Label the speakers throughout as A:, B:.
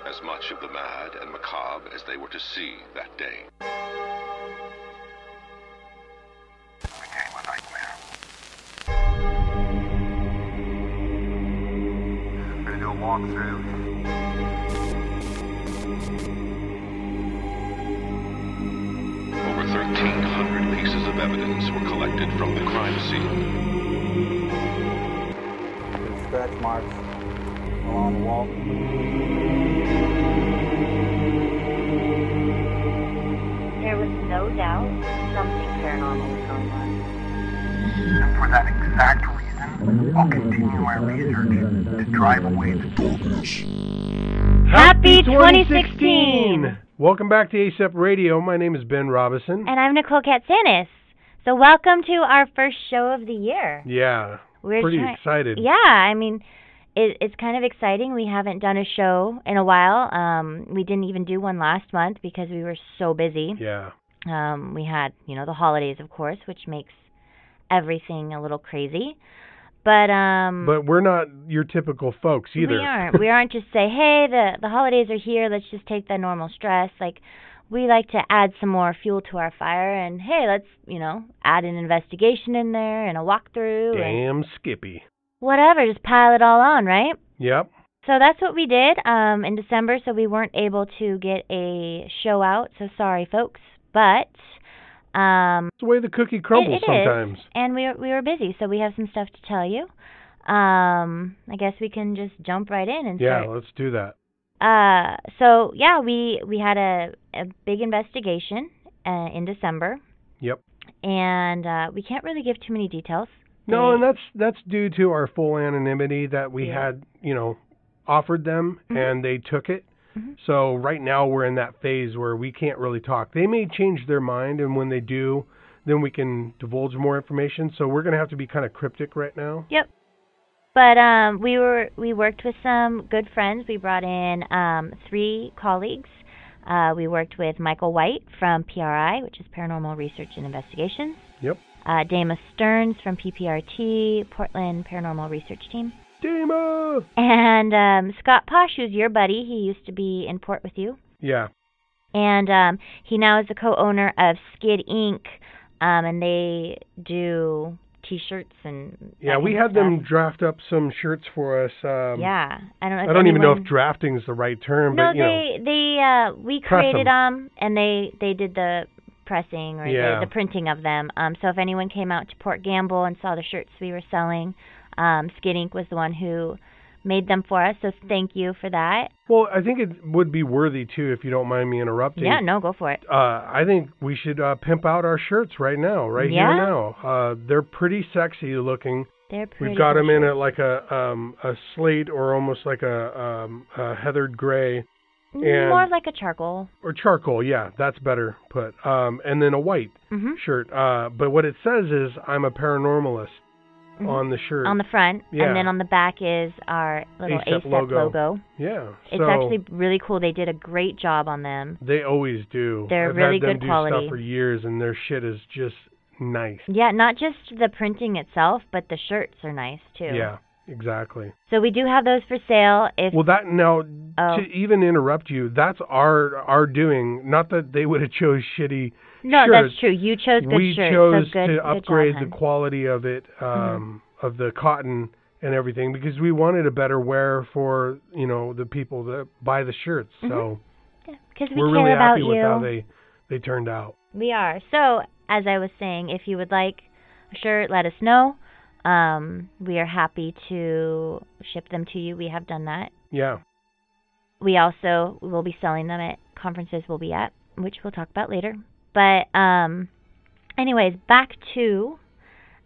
A: as much of the mad and macabre as they were to see that day.
B: Became a nightmare. I'm going to do a walkthrough.
A: Over 1,300 pieces of evidence were collected from the crime scene.
C: Scratch marks along the wall.
D: There was no doubt something paranormal was going on.
B: And for that exact reason, I'll continue my research to drive away the darkness.
E: Happy 2016! Welcome back to ASEP Radio. My name is Ben Robison.
D: And I'm Nicole Katsanes. So welcome to our first show of the year.
E: Yeah, we're pretty excited.
D: Yeah, I mean, it's kind of exciting. We haven't done a show in a while. We didn't even do one last month because we were so busy.
E: Yeah.
D: We had, the holidays, of course, which makes everything a little crazy. But
E: we're not your typical folks either.
D: We aren't. We aren't just say, hey, the holidays are here. Let's just take the normal stress. Like, we like to add some more fuel to our fire. And, hey, let's, add an investigation in there and a walkthrough.
E: Damn Skippy.
D: Whatever. Just pile it all on, right?
E: Yep.
D: So that's what we did in December. So we weren't able to get a show out. So sorry, folks. But...
E: it's the way the cookie crumbles sometimes.
D: Is. And we were busy, so we have some stuff to tell you. I guess we can just jump right in and start.
E: Yeah, let's do that.
D: So yeah, we had a big investigation in December.
E: Yep.
D: And we can't really give too many details.
E: No, and that's due to our full anonymity that we had, offered them, and they took it. So right now we're in that phase where we can't really talk. They may change their mind, and when they do, then we can divulge more information. So we're going to have to be kind of cryptic right now.
D: Yep. But we worked with some good friends. We brought in 3 colleagues. We worked with Michael White from PRI, which is Paranormal Research and Investigations.
E: Yep.
D: Dama Stearns from PPRT, Portland Paranormal Research Team.
E: Dama!
D: And Scott Posh, who's your buddy. He used to be in Port with you.
E: Yeah.
D: And he now is the co-owner of Skid Inc., and they do T-shirts and...
E: Yeah, we had them draft up some shirts for us.
D: Yeah.
E: I don't even know if drafting is the right term,
D: no,
E: but,
D: we created them, and they did the pressing or the printing of them. So if anyone came out to Port Gamble and saw the shirts we were selling... Skid Inc. was the one who made them for us, so thank you for that.
E: Well, I think it would be worthy, too, if you don't mind me interrupting.
D: Yeah, no, go for it.
E: I think we should pimp out our shirts right now, here now. They're pretty sexy looking.
D: They're pretty.
E: We've got them in like a slate or almost like a heathered gray.
D: More like a charcoal.
E: Or charcoal, yeah, that's better put. And then a white shirt. But what it says is, I'm a paranormalist. On the shirt.
D: On the front.
E: Yeah.
D: And then on the back is our little ASEP logo.
E: Yeah.
D: It's actually really cool. They did a great job on them.
E: They always do.
D: They're really good quality.
E: I've had them do stuff for years, and their shit is just nice.
D: Yeah, not just the printing itself, but the shirts are nice, too.
E: Yeah, exactly.
D: So we do have those for sale.
E: To even interrupt you, that's our doing. Not that they would have chose shitty
D: No,
E: shirts.
D: That's true. You chose good
E: we
D: shirts.
E: chose
D: so
E: to upgrade
D: job,
E: the quality of it, of the cotton and everything, because we wanted a better wear for, the people that buy the shirts. So
D: because
E: we're really happy with how they turned out.
D: We are. So, as I was saying, if you would like a shirt, let us know. We are happy to ship them to you. We have done that.
E: Yeah.
D: We also will be selling them at conferences we'll be at, which we'll talk about later. But anyways, back to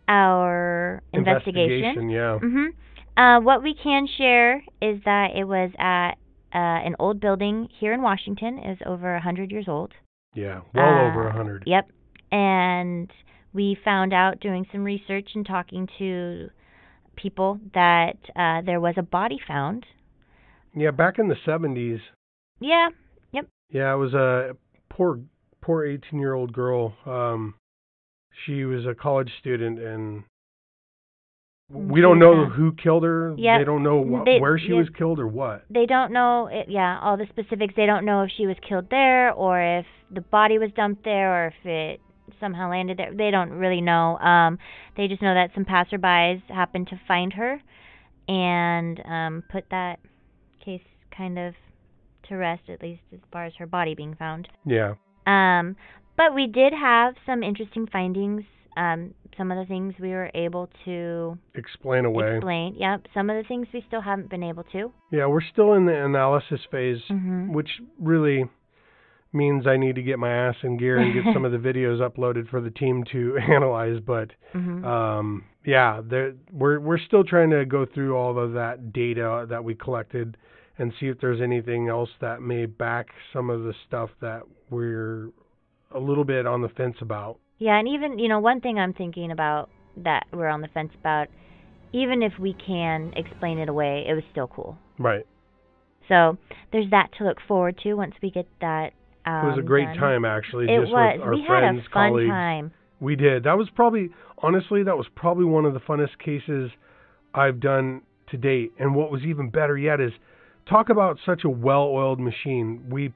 D: our investigation.
E: Yeah.
D: What we can share is that it was at an old building here in Washington. It was over 100 years old.
E: Yeah, well over 100.
D: Yep. And we found out doing some research and talking to people that there was a body found.
E: Yeah, back in the 70s.
D: Yeah. Yep.
E: Yeah, it was a poor 18-year-old girl. She was a college student and We don't know who killed her.
D: Yep.
E: They don't know where she was killed or what.
D: They don't know, all the specifics. They don't know if she was killed there or if the body was dumped there or if it somehow landed there. They don't really know. They just know that some passerbys happened to find her and put that case kind of to rest, at least as far as her body being found.
E: Yeah.
D: But we did have some interesting findings. Some of the things we were able to
E: explain away.
D: Yep. Some of the things we still haven't been able to.
E: Yeah, we're still in the analysis phase,
D: mm-hmm.
E: which really means I need to get my ass in gear and get some of the videos uploaded for the team to analyze. But
D: mm-hmm.
E: We're still trying to go through all of that data that we collected and see if there's anything else that may back some of the stuff that we're a little bit on the fence about.
D: Yeah, and even, one thing I'm thinking about that we're on the fence about, even if we can explain it away, it was still cool.
E: Right.
D: So there's that to look forward to once we get that
E: it was a great time, actually.
D: It
E: just
D: was.
E: With our
D: we
E: friends,
D: had a fun
E: colleagues.
D: time.
E: We did. That was probably one of the funnest cases I've done to date. And what was even better yet is, talk about such a well-oiled machine. We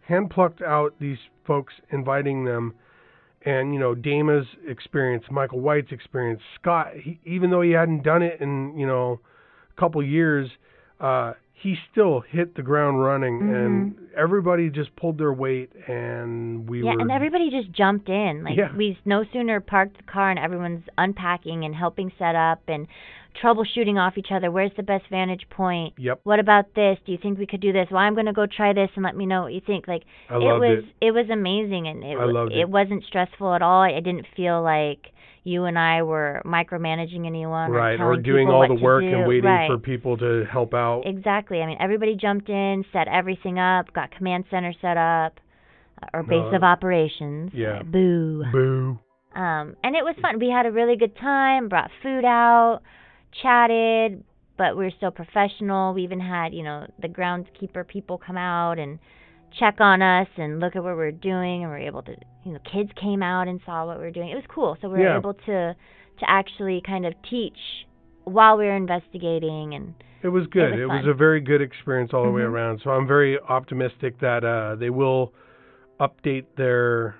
E: hand-plucked out these folks, inviting them. And, Dama's experience, Michael White's experience, Scott, even though he hadn't done it in, a couple years, he still hit the ground running.
D: Mm-hmm.
E: And everybody just pulled their weight, and
D: and everybody just jumped in. We no sooner parked the car and everyone's unpacking and helping set up and troubleshooting off each other. Where's the best vantage point?
E: Yep.
D: What about this? Do you think we could do this? Well, I'm going to go try this and let me know what you think.
E: I loved it.
D: It was amazing, and
E: I loved it.
D: It wasn't stressful at all. I didn't feel like you and I were micromanaging anyone,
E: right,
D: or
E: doing all the work and waiting
D: right.
E: for people to help out.
D: Exactly. I mean, everybody jumped in, set everything up, got command center set up, or base of operations.
E: Yeah.
D: Boo. And it was fun. We had a really good time. Brought food out. Chatted, but we're still professional. We even had, the groundskeeper people come out and check on us and look at what we're doing, and we're able to, kids came out and saw what we were doing. It was cool. So we were able to actually kind of teach while we were investigating, and
E: it was good. It was a very good experience all the way around. So I'm very optimistic that they will update their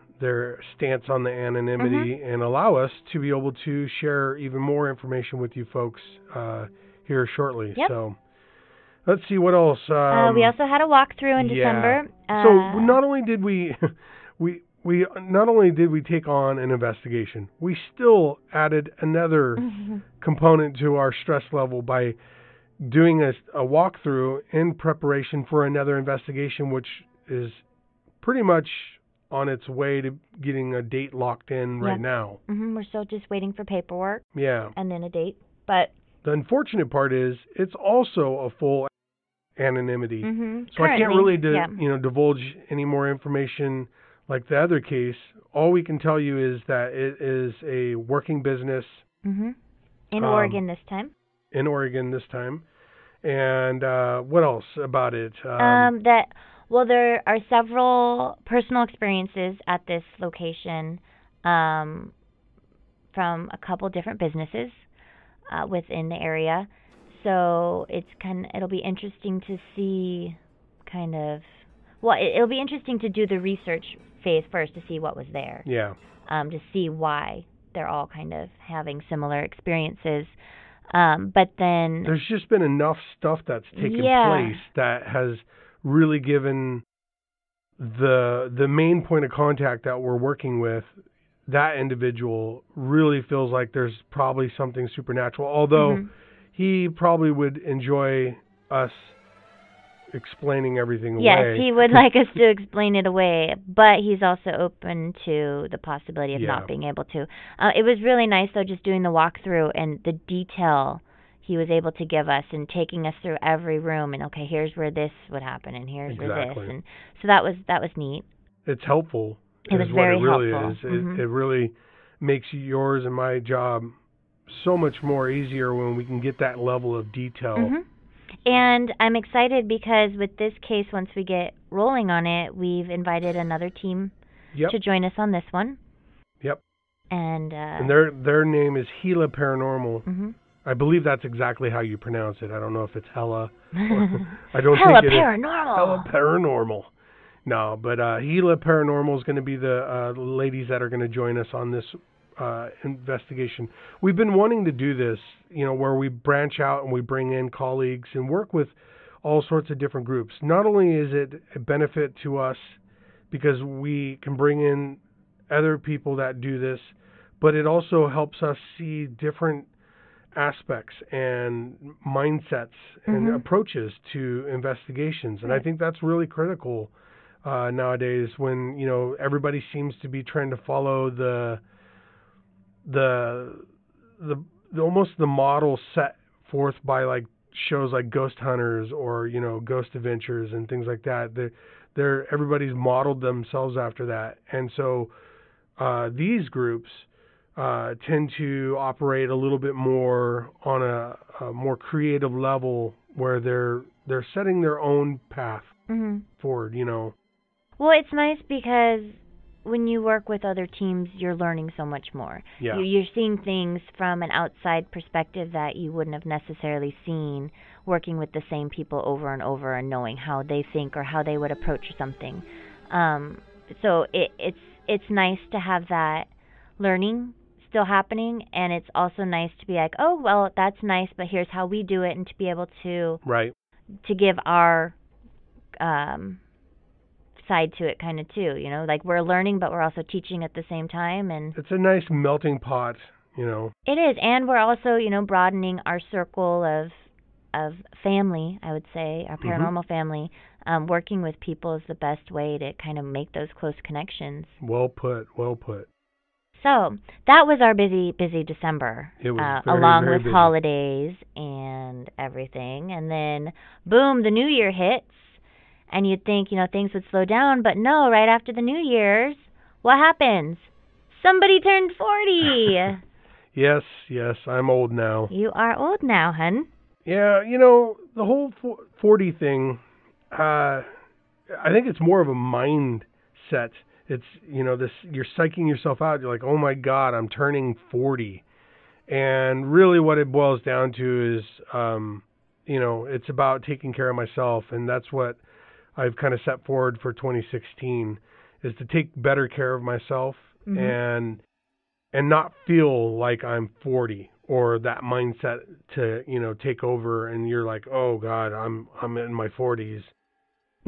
E: stance on the anonymity and allow us to be able to share even more information with you folks here shortly.
D: Yep.
E: So let's see what else.
D: We also had a walkthrough in December.
E: So not only did we take on an investigation, we still added another component to our stress level by doing a walkthrough in preparation for another investigation, which is pretty much on its way to getting a date locked in right now.
D: We're still just waiting for paperwork.
E: Yeah.
D: And then a date. But
E: the unfortunate part is it's also a full anonymity. So
D: currently,
E: I can't really divulge any more information like the other case. All we can tell you is that it is a working business.
D: In Oregon this time.
E: And what else about it?
D: There are several personal experiences at this location from a couple different businesses within the area. So it'll be interesting to see it'll be interesting to do the research phase first to see what was there.
E: Yeah.
D: To see why they're all kind of having similar experiences. But then
E: there's just been enough stuff that's taken place that has really given the main point of contact that we're working with, that individual really feels like there's probably something supernatural, although he probably would enjoy us explaining everything away.
D: Yes, he would like us to explain it away, but he's also open to the possibility of not being able to. It was really nice, though, just doing the walkthrough and the detail he was able to give us and taking us through every room and, okay, here's where this would happen and here's where this. And so that was neat.
E: It's helpful.
D: It was very
E: really
D: helpful.
E: It really makes yours and my job so much more easier when we can get that level of detail.
D: And I'm excited because with this case, once we get rolling on it, we've invited another team to join us on this one.
E: Yep.
D: And
E: their name is Gila Paranormal. I believe that's exactly how you pronounce it. I don't know if it's Hella. I don't
D: Hella
E: think it
D: Paranormal.
E: Is. Hella Paranormal. No, but Gila Paranormal is going to be the ladies that are going to join us on this investigation. We've been wanting to do this, where we branch out and we bring in colleagues and work with all sorts of different groups. Not only is it a benefit to us because we can bring in other people that do this, but it also helps us see different aspects and mindsets and approaches to investigations. And I think that's really critical nowadays when, everybody seems to be trying to follow the almost the model set forth by like shows like Ghost Hunters or, Ghost Adventures and things like that. Everybody's modeled themselves after that. And so these groups tend to operate a little bit more on a more creative level where they're setting their own path forward,
D: Well, it's nice because when you work with other teams, you're learning so much more.
E: Yeah.
D: You're seeing things from an outside perspective that you wouldn't have necessarily seen working with the same people over and over and knowing how they think or how they would approach something. So it's nice to have that learning still happening, and it's also nice to be like, oh, well, that's nice, but here's how we do it, and to be able to to give our side to it kind of too, like we're learning, but we're also teaching at the same time, and
E: it's a nice melting pot,
D: It is, and we're also, broadening our circle of family, I would say, our paranormal family. Working with people is the best way to kind of make those close connections.
E: Well put.
D: So that was our busy December.
E: It was very,
D: along
E: very
D: with
E: busy.
D: Holidays and everything. And then, boom, the New Year hits. And you'd think, things would slow down. But no, right after the New Year's, what happens? Somebody turned 40.
E: Yes, I'm old now.
D: You are old now, hun.
E: Yeah, the whole 40 thing, I think it's more of a mindset. It's, this, you're psyching yourself out. You're like, oh my God, I'm turning 40. And really what it boils down to is, it's about taking care of myself. And that's what I've kind of set forward for 2016, is to take better care of myself and not feel like I'm 40 or that mindset to, take over. And you're like, oh God, I'm in my 40s.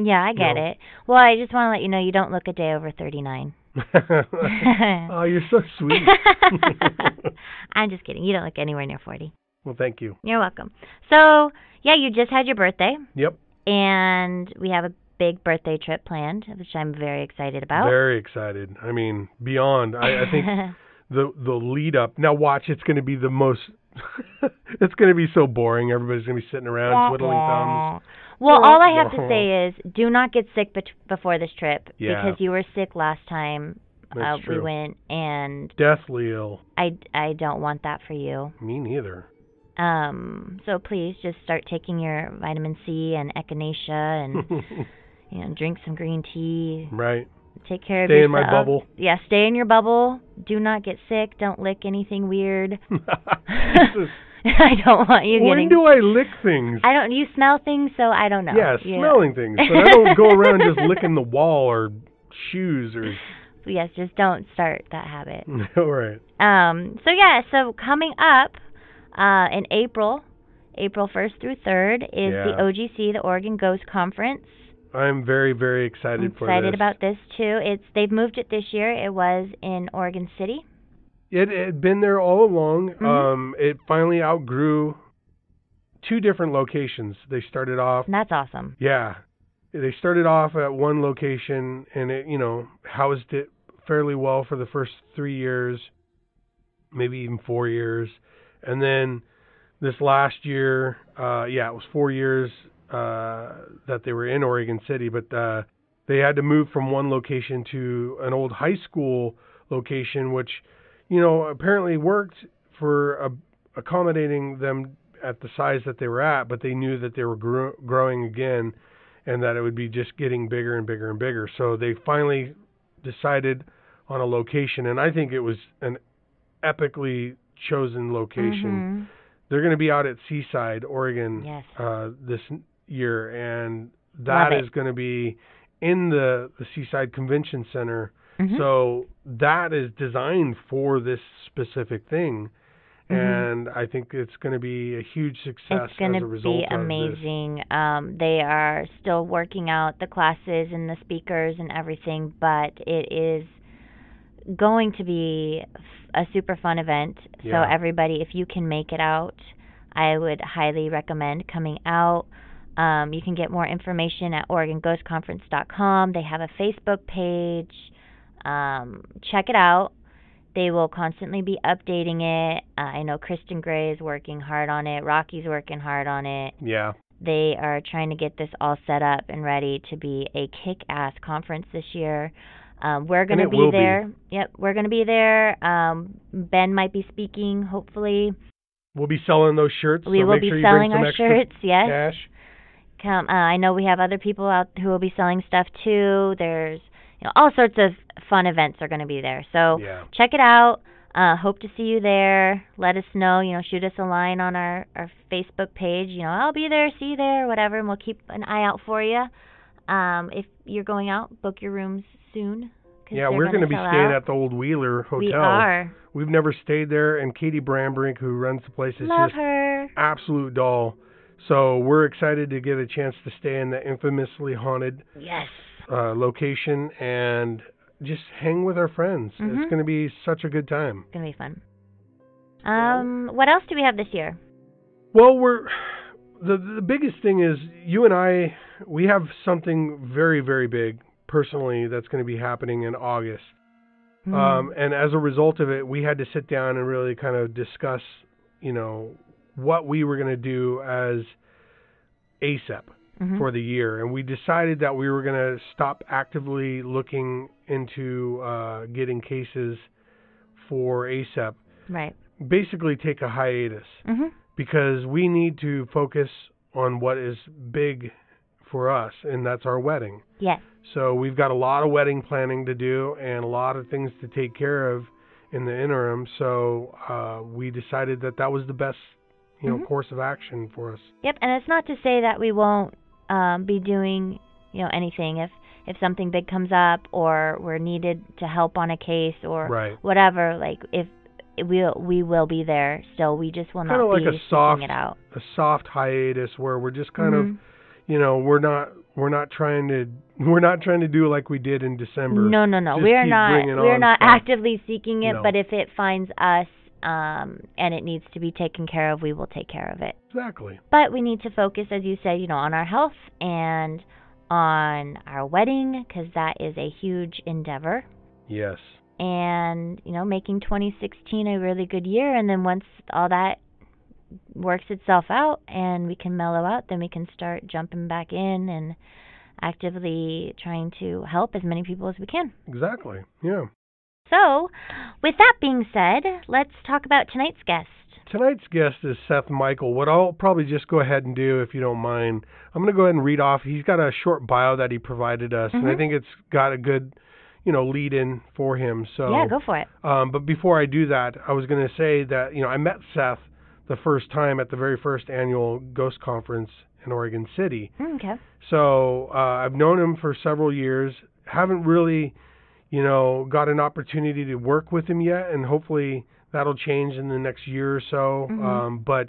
D: Yeah, I get it. Well, I just want to let you know you don't look a day over 39.
E: Oh, you're so sweet.
D: I'm just kidding. You don't look anywhere near 40.
E: Well, thank you.
D: You're welcome. So, yeah, you just had your birthday.
E: Yep.
D: And we have a big birthday trip planned, which I'm very excited about.
E: Very excited. I mean, beyond. I think the lead up. Now watch, it's going to be the most... it's going to be so boring. Everybody's going to be sitting around twiddling thumbs.
D: Well, all I have to say is do not get sick before this trip,
E: Yeah.
D: because you were sick last time
E: That's true.
D: we went, and
E: Deathly ill.
D: I don't want that for you.
E: Me neither.
D: So please just start taking your vitamin C and echinacea and drink some green tea.
E: Right.
D: Take care of
E: Stay
D: yourself.
E: in my bubble.
D: Yeah, stay in your bubble. Do not get sick. Don't lick anything weird. I don't want you getting...
E: When do I lick things?
D: You smell things, so I don't know.
E: Yeah, smelling things. But I don't go around just licking the wall or shoes or...
D: Yes, just don't start that habit.
E: All right.
D: So coming up in April 1st through 3rd is the OGC, the Oregon Ghost Conference.
E: I'm very, very excited for this.
D: Excited about this too. They've moved it this year. It was in Oregon City.
E: It had been there all along. It finally outgrew 2 different locations. They started off...
D: That's awesome.
E: Yeah. They started off at one location and it, housed it fairly well for the first 3 years, maybe even 4 years. And then this last year, it was 4 years that they were in Oregon City, but they had to move from one location to an old high school location, which, apparently worked for accommodating them at the size that they were at, but they knew that they were growing again and that it would be just getting bigger and bigger and bigger. So they finally decided on a location, and I think it was an epically chosen location. They're going to be out at Seaside, Oregon, this year, and that is going to be in the Seaside Convention Center. So that is designed for this specific thing. And I think it's going to be a huge success as a result of this. It's going to be amazing.
D: They are still working out the classes and the speakers and everything, but it is going to be a super fun event. So everybody, if you can make it out, I would highly recommend coming out. You can get more information at OregonGhostConference.com. They have a Facebook page. Check it out. They will constantly be updating it. I know Kristen Gray is working hard on it. Rocky's working hard on it.
E: Yeah.
D: They are trying to get this all set up and ready to be a kick-ass conference this year. We're going to be there. Yep, we're going to be there. Ben might be speaking, hopefully.
E: We'll be selling those shirts.
D: We will be selling our shirts, yes.
E: Cash.
D: Come, I know we have other people out who will be selling stuff too. There's all sorts of fun events are going to be there. So check it out. Hope to see you there. Let us know. Shoot us a line on our Facebook page. I'll be there, see you there, whatever, and we'll keep an eye out for you. If you're going out, book your rooms soon.
E: Yeah, we're going to be staying at the old Wheeler Hotel.
D: We are.
E: We've never stayed there, and Katie Brambrink, who runs the place, is
D: Love
E: just
D: her.
E: Absolute doll. So we're excited to get a chance to stay in the infamously haunted location and just hang with our friends. It's going to be such a good time.
D: It's going to be fun. What else do we have this year?
E: Well, the biggest thing is you and I, we have something very, very big personally that's going to be happening in August. And as a result of it, we had to sit down and really kind of discuss, what we were going to do as ASEP for the year. And we decided that we were going to stop actively looking into getting cases for ASEP.
D: Right.
E: Basically take a hiatus because we need to focus on what is big for us, and that's our wedding.
D: Yes.
E: So we've got a lot of wedding planning to do and a lot of things to take care of in the interim. So we decided that was the best course of action for us.
D: Yep, and it's not to say that we won't be doing, anything if something big comes up or we're needed to help on a case or whatever. Like if we will be there still. We just will not be seeking it out.
E: A soft hiatus where we're just kind of, we're not trying to do like we did in December.
D: No. We're not actively seeking it, but if it finds us and it needs to be taken care of, we will take care of it.
E: Exactly.
D: But we need to focus, as you said, on our health and on our wedding, because that is a huge endeavor.
E: Yes.
D: And, making 2016 a really good year, and then once all that works itself out and we can mellow out, then we can start jumping back in and actively trying to help as many people as we can.
E: Exactly, yeah.
D: So, with that being said, let's talk about tonight's guest.
E: Tonight's guest is Seth Michael. What I'll probably just go ahead and do, if you don't mind, I'm going to go ahead and read off. He's got a short bio that he provided us, and I think it's got a good, lead in for him. So
D: yeah, go for it.
E: But before I do that, I was going to say that, I met Seth the first time at the very first annual Ghost Conference in Oregon City.
D: Okay.
E: So I've known him for several years. Haven't really, got an opportunity to work with him yet, and hopefully that'll change in the next year or so. But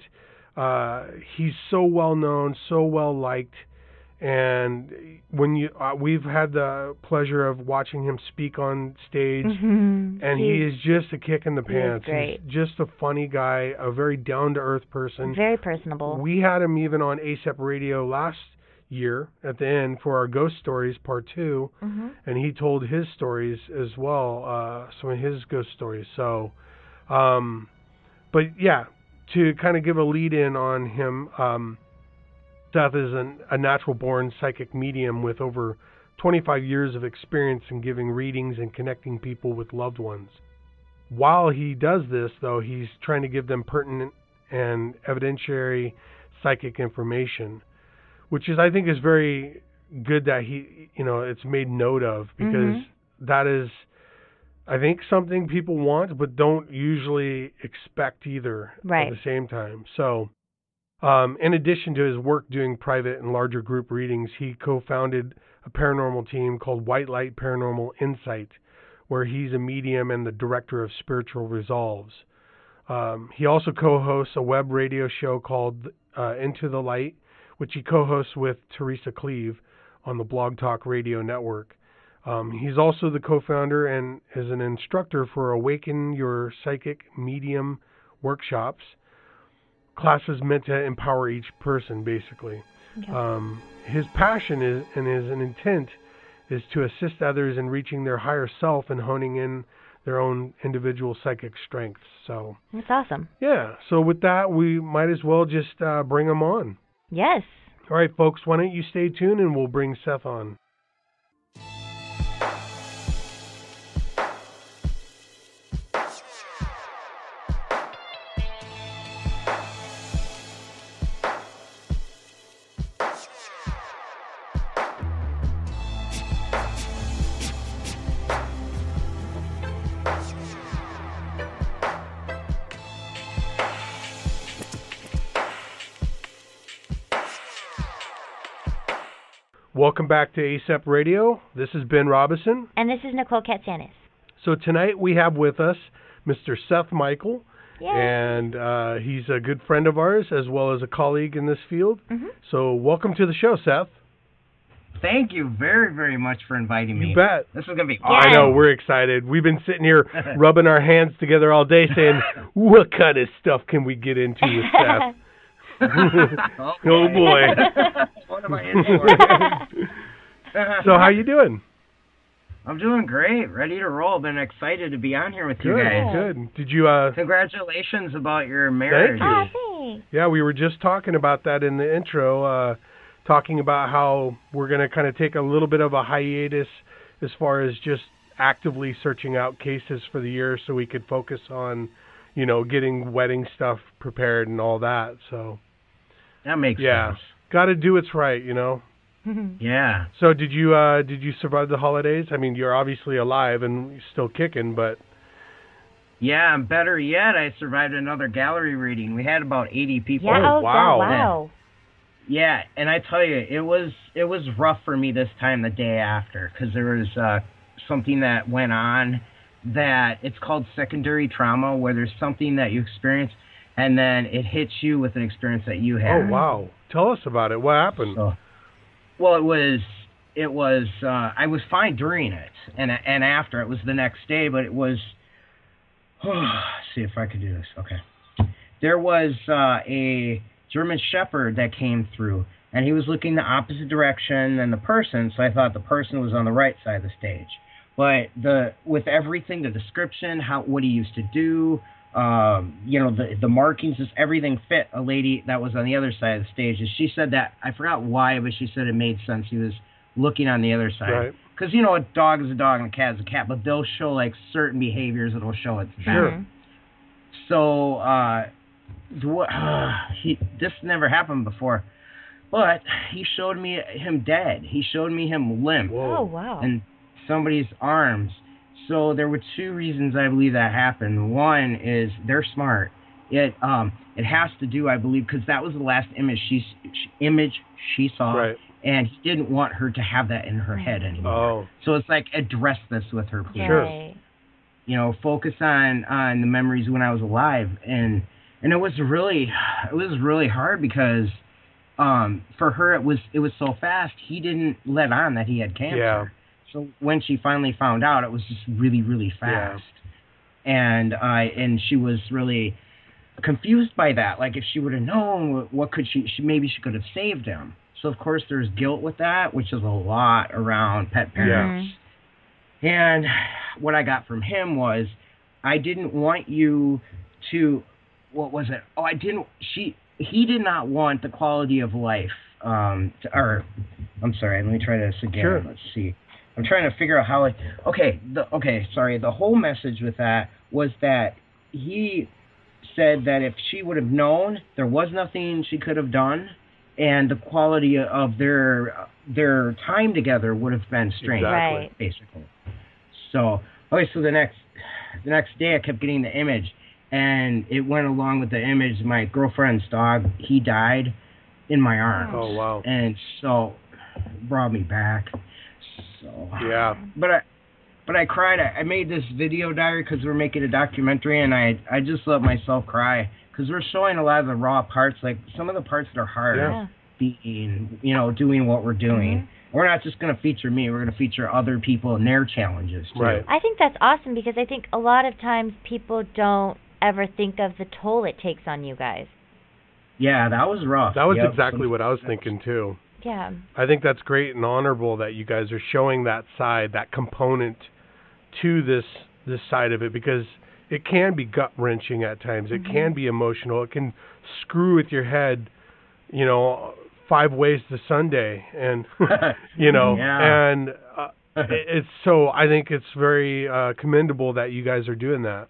E: he's so well known, so well liked, and when we've had the pleasure of watching him speak on stage, and he is just a kick in the pants.
D: Great.
E: He's just a funny guy, a very down to earth person,
D: very personable. We
E: had him even on ASEP Radio last year at the end for our Ghost Stories Part 2, and he told his stories as well, some of his ghost stories. So, but yeah, to kind of give a lead in on him, Seth is a natural-born psychic medium with over 25 years of experience in giving readings and connecting people with loved ones. While he does this, though, he's trying to give them pertinent and evidentiary psychic information, which I think is very good that he, it's made note of, because that is I think something people want but don't usually expect either at the same time. So, in addition to his work doing private and larger group readings, he co-founded a paranormal team called White Light Paranormal Insight, where he's a medium and the director of Spiritual Resolves. He also co-hosts a web radio show called Into the Light, which he co-hosts with Teresa Cleve on the Blog Talk Radio Network. He's also the co-founder and is an instructor for Awaken Your Psychic Medium workshops, classes meant to empower each person, basically. Okay. His passion is, and his intent is to assist others in reaching their higher self and honing in their own individual psychic strengths. So
D: that's awesome.
E: Yeah. So with that, we might as well just bring him on.
D: Yes.
E: All right, folks, why don't you stay tuned and we'll bring Seth on. Welcome back to ASEP Radio. This is Ben Robison.
D: And this is Nicole Katsanes.
E: So tonight we have with us Mr. Seth Michael.
D: Yay.
E: And he's a good friend of ours as well as a colleague in this field.
D: Mm-hmm.
E: So welcome to the show, Seth.
F: Thank you very, very much for inviting me.
E: You bet.
F: This is going to be awesome.
E: I know, we're excited. We've been sitting here rubbing our hands together all day saying, what kind of stuff can we get into with Seth? Oh boy.
F: What am I in for?
E: So how you doing?
F: I'm doing great. Ready to roll. Been excited to be on here with you guys.
E: Good. Did you
F: Congratulations about your marriage.
E: Thank you. Yeah, we were just talking about that in the intro, talking about how we're going to kind of take a little bit of a hiatus as far as just actively searching out cases for the year so we could focus on, you know, getting wedding stuff prepared and all that. So
F: that makes sense.
E: Got to do what's right, you know.
F: Yeah.
E: So did you survive the holidays? I mean, you're obviously alive and still kicking, but
F: yeah, and better yet, I survived another gallery reading. We had about 80 people.
D: Yeah, wow.
F: Yeah, and I tell you, it was rough for me this time the day after because there was something that went on that it's called secondary trauma, where there's something that you experience and then it hits you with an experience that you had.
E: Oh, wow. Tell us about it. What happened?
F: Well, it was I was fine during it and after. It was the next day, but it was, see if I could do this. Okay. There was a German Shepherd that came through, and he was looking the opposite direction than the person, so I thought the person was on the right side of the stage. But with everything, the description, what he used to do, you know, the markings, just everything fit a lady that was on the other side of the stage. And she said that, I forgot why, but she said it made sense. He was looking on the other side. Right. Because, you know, a dog is a dog and a cat is a cat, but they'll show, like, certain behaviors that'll show it's them.
E: Sure.
F: So, this never happened before, but he showed me him dead. He showed me him limp.
E: Whoa.
D: Oh, wow.
F: And somebody's arms. So there were two reasons I believe that happened. One is they're smart. It has to do, I believe, because that was the last image she saw, right. And he didn't want her to have that in her head anymore. Oh. So it's like, address this with her, please.
E: Sure.
F: You know, focus on the memories when I was alive, and it was really hard because for her it was so fast. He didn't let on that he had cancer.
E: Yeah.
F: So when she finally found out, it was just really, really fast. Yeah. And she was really confused by that. Like, if she would have known, what could she maybe she could have saved him. So, of course, there's guilt with that, which is a lot around pet parents. Yeah. And what I got from him was, I didn't want you to, what was it? Oh, he did not want the quality of life, I'm sorry, let me try this again.
E: Sure.
F: Let's see. I'm trying to figure out how the whole message with that was that he said that if she would have known, there was nothing she could have done, and the quality of their time together would have been strained,
D: right.
F: basically. So Okay, so the next day I kept getting the image, and it went along with the image. My girlfriend's dog, he died in my arms.
E: Oh, wow.
F: And so it brought me back. So
E: yeah.
F: But I cried. I made this video diary because we're making a documentary, and I just let myself cry because we're showing a lot of the raw parts, like some of the parts that are hard being, doing what we're doing. Mm-hmm. We're not just going to feature me. We're going to feature other people and their challenges, too.
E: Right.
D: I think that's awesome because I think a lot of times people don't ever think of the toll it takes on you guys.
F: Yeah, that was rough.
E: That was exactly what I was thinking, too.
D: Yeah.
E: I think that's great and honorable that you guys are showing that side, that component to this side of it, because it can be gut-wrenching at times. It can be emotional. It can screw with your head, 5 ways to Sunday, and and it's so. I think it's very commendable that you guys are doing that.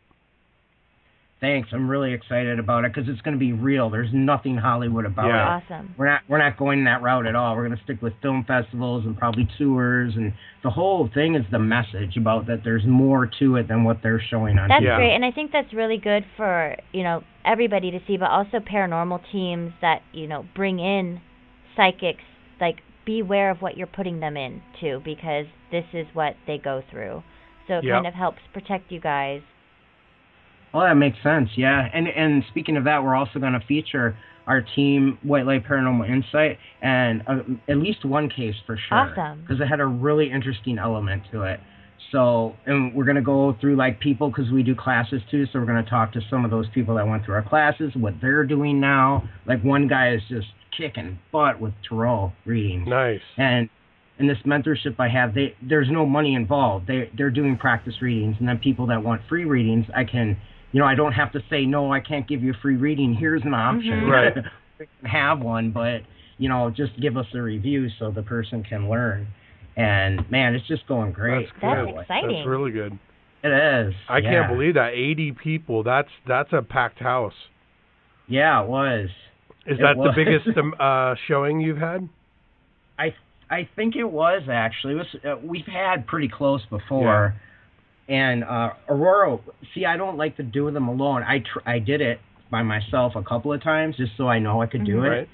F: Thanks. I'm really excited about it because it's going to be real. There's nothing Hollywood about it.
D: Awesome.
F: We're not going that route at all. We're going to stick with film festivals and probably tours, and the whole thing is the message about that there's more to it than what they're showing on
D: TV. That's
F: great,
D: and I think that's really good for, everybody to see, but also paranormal teams that, bring in psychics, like, be aware of what you're putting them in, too, because this is what they go through. So it kind of helps protect you guys.
F: Oh, that makes sense, yeah. And speaking of that, we're also going to feature our team, White Light Paranormal Insight, and at least one case for sure.
D: Awesome.
F: Because it had a really interesting element to it. So, and we're going to go through, like, people, because we do classes, too, so we're going to talk to some of those people that went through our classes, what they're doing now. Like, one guy is just kicking butt with tarot readings.
E: Nice.
F: And in this mentorship I have, there's no money involved. They're doing practice readings, and then people that want free readings, I can... I don't have to say, no, I can't give you a free reading. Here's an option.
E: Right.
F: We can have one, but, just give us a review so the person can learn. And, man, it's just going great.
D: That's exciting.
E: That's really good.
F: It is.
E: I can't believe that. 80 people. That's a packed house.
F: Yeah, it was.
E: Is that the biggest showing you've had?
F: I think it was, actually. We've had pretty close before. Yeah. And Aurora, see, I don't like to do them alone. I did it by myself a couple of times just so I know I could do it.
E: Right.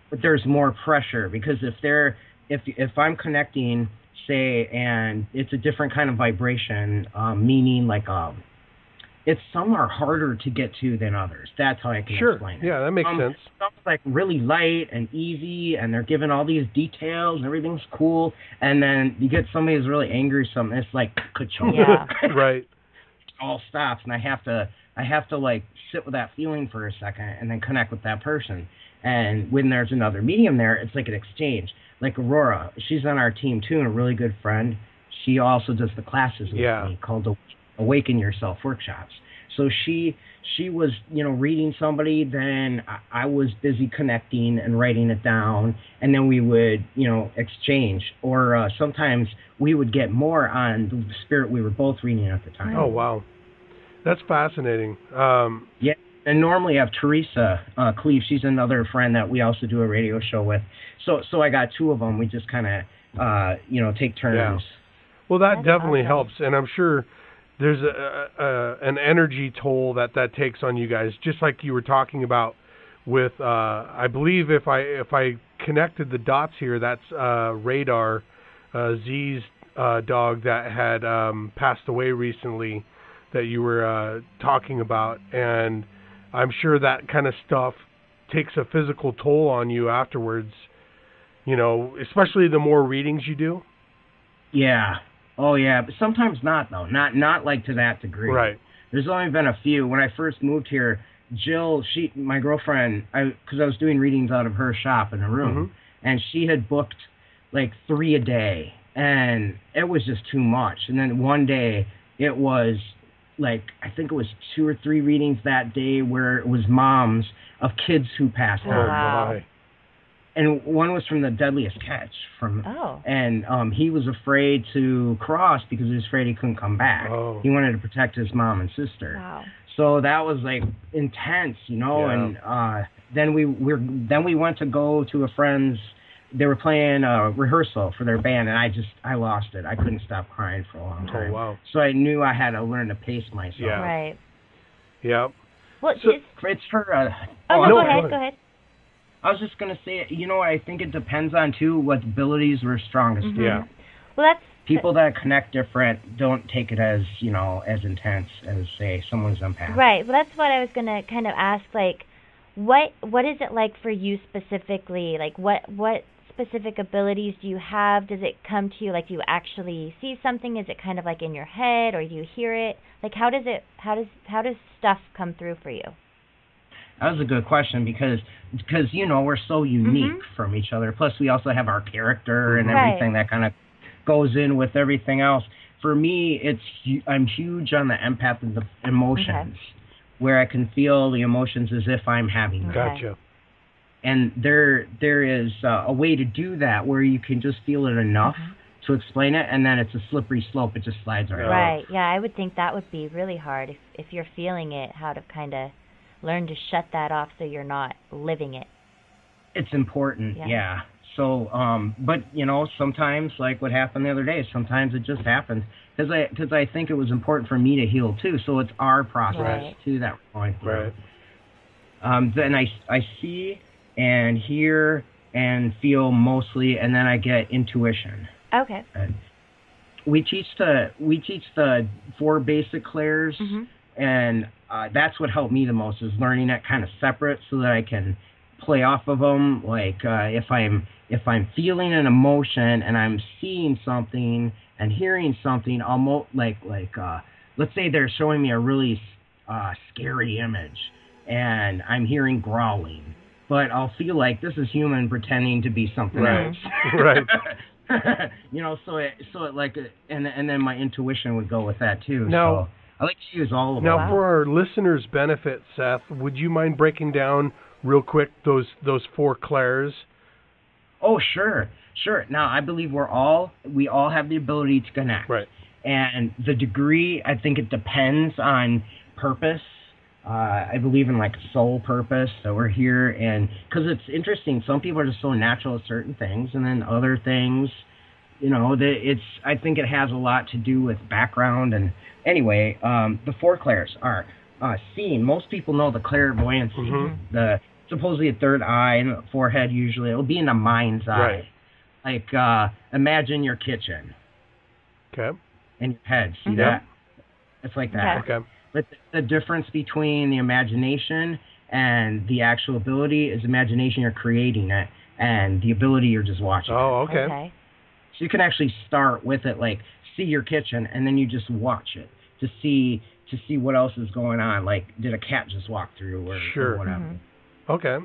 F: But there's more pressure because if I'm connecting, say, and it's a different kind of vibration, meaning like some are harder to get to than others. That's how I can explain it.
E: Yeah, that makes sense.
F: Stuff's like really light and easy, and they're giving all these details, and everything's cool. And then you get somebody who's really angry, something it's like ka-chunk.
D: Yeah.
E: Right.
F: It all stops, and I have to like sit with that feeling for a second, and then connect with that person. And when there's another medium there, it's like an exchange. Like Aurora, she's on our team too, and a really good friend. She also does the classes with me called Awaken Yourself workshops. So she was, reading somebody, then I was busy connecting and writing it down, and then we would, exchange. Or sometimes we would get more on the spirit we were both reading at the time.
E: Oh, wow. That's fascinating.
F: Yeah, and normally I have Teresa Cleve. She's another friend that we also do a radio show with. So I got two of them. We just kind of, take turns.
E: Yeah. Well, that definitely helps, and I'm sure there's an energy toll that takes on you guys, just like you were talking about with, I believe if I connected the dots here, that's Radar, Z's dog that had passed away recently that you were talking about, and I'm sure that kind of stuff takes a physical toll on you afterwards, especially the more readings you do.
F: Yeah. Oh, yeah, but sometimes not, though. Not like to that degree.
E: Right.
F: There's only been a few. When I first moved here, Jill, my girlfriend, because I was doing readings out of her shop in a room, and she had booked like 3 a day, and it was just too much. And then one day, it was like, I think it was 2 or 3 readings that day where it was moms of kids who passed on.
D: Wow.
F: And one was from the Deadliest Catch. And he was afraid to cross because he was afraid he couldn't come back.
E: Oh.
F: He wanted to protect his mom and sister.
D: Wow.
F: So that was like intense,
E: Yeah.
F: And then we went to go to a friend's they were playing a rehearsal for their band, and I lost it. I couldn't stop crying for a long time.
E: Oh, wow.
F: So I knew I had to learn to pace myself.
E: Yeah.
D: Right.
E: Yeah.
D: Well,
F: So it's for...
D: go ahead.
F: I was just going to say, I think it depends on, too, what abilities we're strongest in.
E: Yeah.
D: Well, that's...
F: People that connect different don't take it as, as intense as, say, someone's empath.
D: Right. Well, that's what I was going to kind of ask, like, what is it like for you specifically? Like, what specific abilities do you have? Does it come to you, like, do you actually see something? Is it kind of like in your head, or do you hear it? Like, how does stuff come through for you?
F: That was a good question because we're so unique from each other. Plus, we also have our character and everything that kind of goes in with everything else. For me, I'm huge on the empath and the emotions, where I can feel the emotions as if I'm having them.
E: Gotcha.
F: And there is a way to do that where you can just feel it enough to explain it, and then it's a slippery slope. It just slides right
D: Right. Yeah, I would think that would be really hard if you're feeling it, how to kind of learn to shut that off so you're not living it.
F: It's important, yeah. So, but, sometimes, like what happened the other day, sometimes it just happens. Because I think it was important for me to heal, too. So it's our process, too, that we're going through. Right. Then I see and hear and feel mostly, and then I get intuition.
D: Okay.
F: We teach the 4 basic clairs, and that's what helped me the most, is learning that kind of separate so that I can play off of them. Like if I'm feeling an emotion and I'm seeing something and hearing something, almost like let's say they're showing me a really scary image and I'm hearing growling, but I'll feel like this is human pretending to be something else.
E: Right.
F: So it like, and then my intuition would go with that too.
E: Now,
F: so I like to use all of them.
E: Now, for our listeners' benefit, Seth, would you mind breaking down real quick those 4 clairs?
F: Oh, sure. Now, I believe we all have the ability to connect.
E: Right.
F: And the degree, I think it depends on purpose. I believe in like soul purpose. So we're here, and because it's interesting, some people are just so natural at certain things, and then other things, I think it has a lot to do with background. And anyway, the 4 clairs are seeing. Most people know the clairvoyancy, the supposedly a third eye and a forehead. Usually, it'll be in the mind's eye. Like imagine your kitchen.
E: Okay.
F: In your head, see that? It's like that.
E: Okay.
F: But the difference between the imagination and the actual ability is imagination, you're creating it, and the ability, you're just watching
E: Oh, okay.
F: So you can actually start with it, like see your kitchen, and then you just watch it to see what else is going on. Like, did a cat just walk through or whatever?
E: Okay.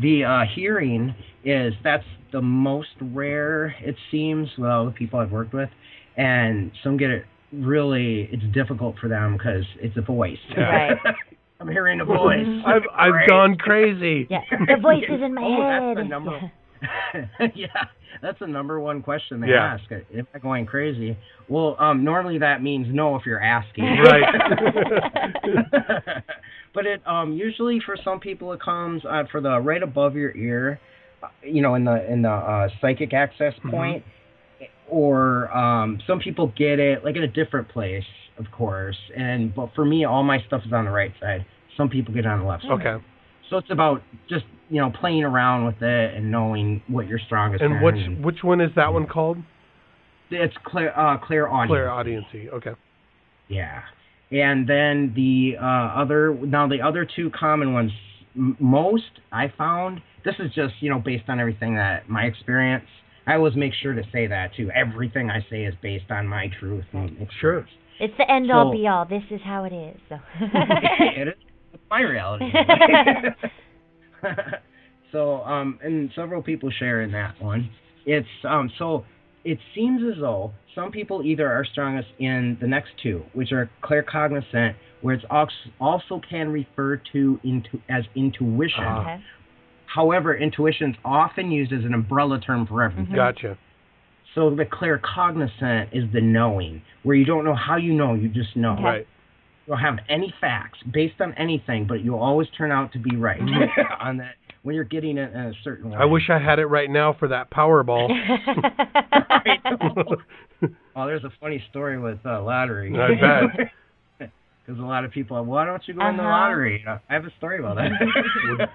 F: The hearing that's the most rare, it seems, well, the people I've worked with, and some get it really, it's difficult for them because it's a voice.
D: Right.
F: I'm hearing a voice.
E: I've gone crazy.
D: Yeah, the voice is in my head.
F: That's the number. That's the number one question they ask. Am I going crazy? Well, normally that means no if you're asking.
E: Right.
F: But it usually for some people it comes for the right above your ear, in the psychic access point, or some people get it like in a different place, of course. But for me, all my stuff is on the right side. Some people get it on the left side.
E: Okay.
F: So it's about just playing around with it and knowing what your strongest.
E: And which one is that one called?
F: It's clairaudience.
E: Clairaudiency. Okay.
F: Yeah. And then the other 2 common ones, most I found, this is just, based on everything that my experience, I always make sure to say that too. Everything I say is based on my truth and experience.
E: Sure.
D: It's the end all be all. This is how it is. So.
F: It is. It's my reality. So, and several people share in that one. It's so it seems as though some people either are strongest in the next 2, which are claircognizant, where it's also can refer to as intuition.
D: Okay.
F: However, intuition's often used as an umbrella term for everything.
E: Gotcha.
F: So the claircognizant is the knowing, where you don't know how you know, you just know.
E: Okay. Right.
F: You don't have any facts based on anything, but you'll always turn out to be right on that. when you're getting it in a certain way.
E: I wish I had it right now for that Powerball.
F: Oh, there's a funny story with lottery.
E: I bet.
F: Because a lot of people are, why don't you go in the lottery? I have a story about that.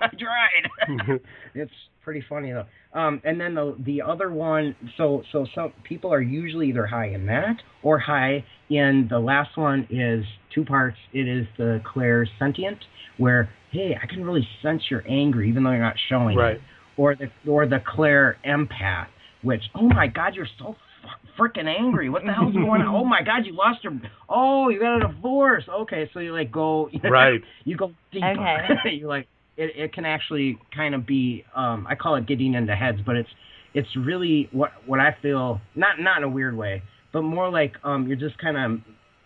F: I tried. It's pretty funny, though. And then the other one, so some people are usually either high in that or high in the last one is 2 parts. It is the clairsentient, where, hey, I can really sense you're angry even though you're not showing it. Or the clairempath, which, oh, my God, you're so freaking angry. What the hell's going on? Oh my God, you lost your. Oh, you got a divorce. Okay, so you like go.
E: Right.
F: You go deeper.
D: Okay.
F: You like it can actually kind of be. I call it getting into heads, but it's really what I feel. Not in a weird way, but more like you're just kind of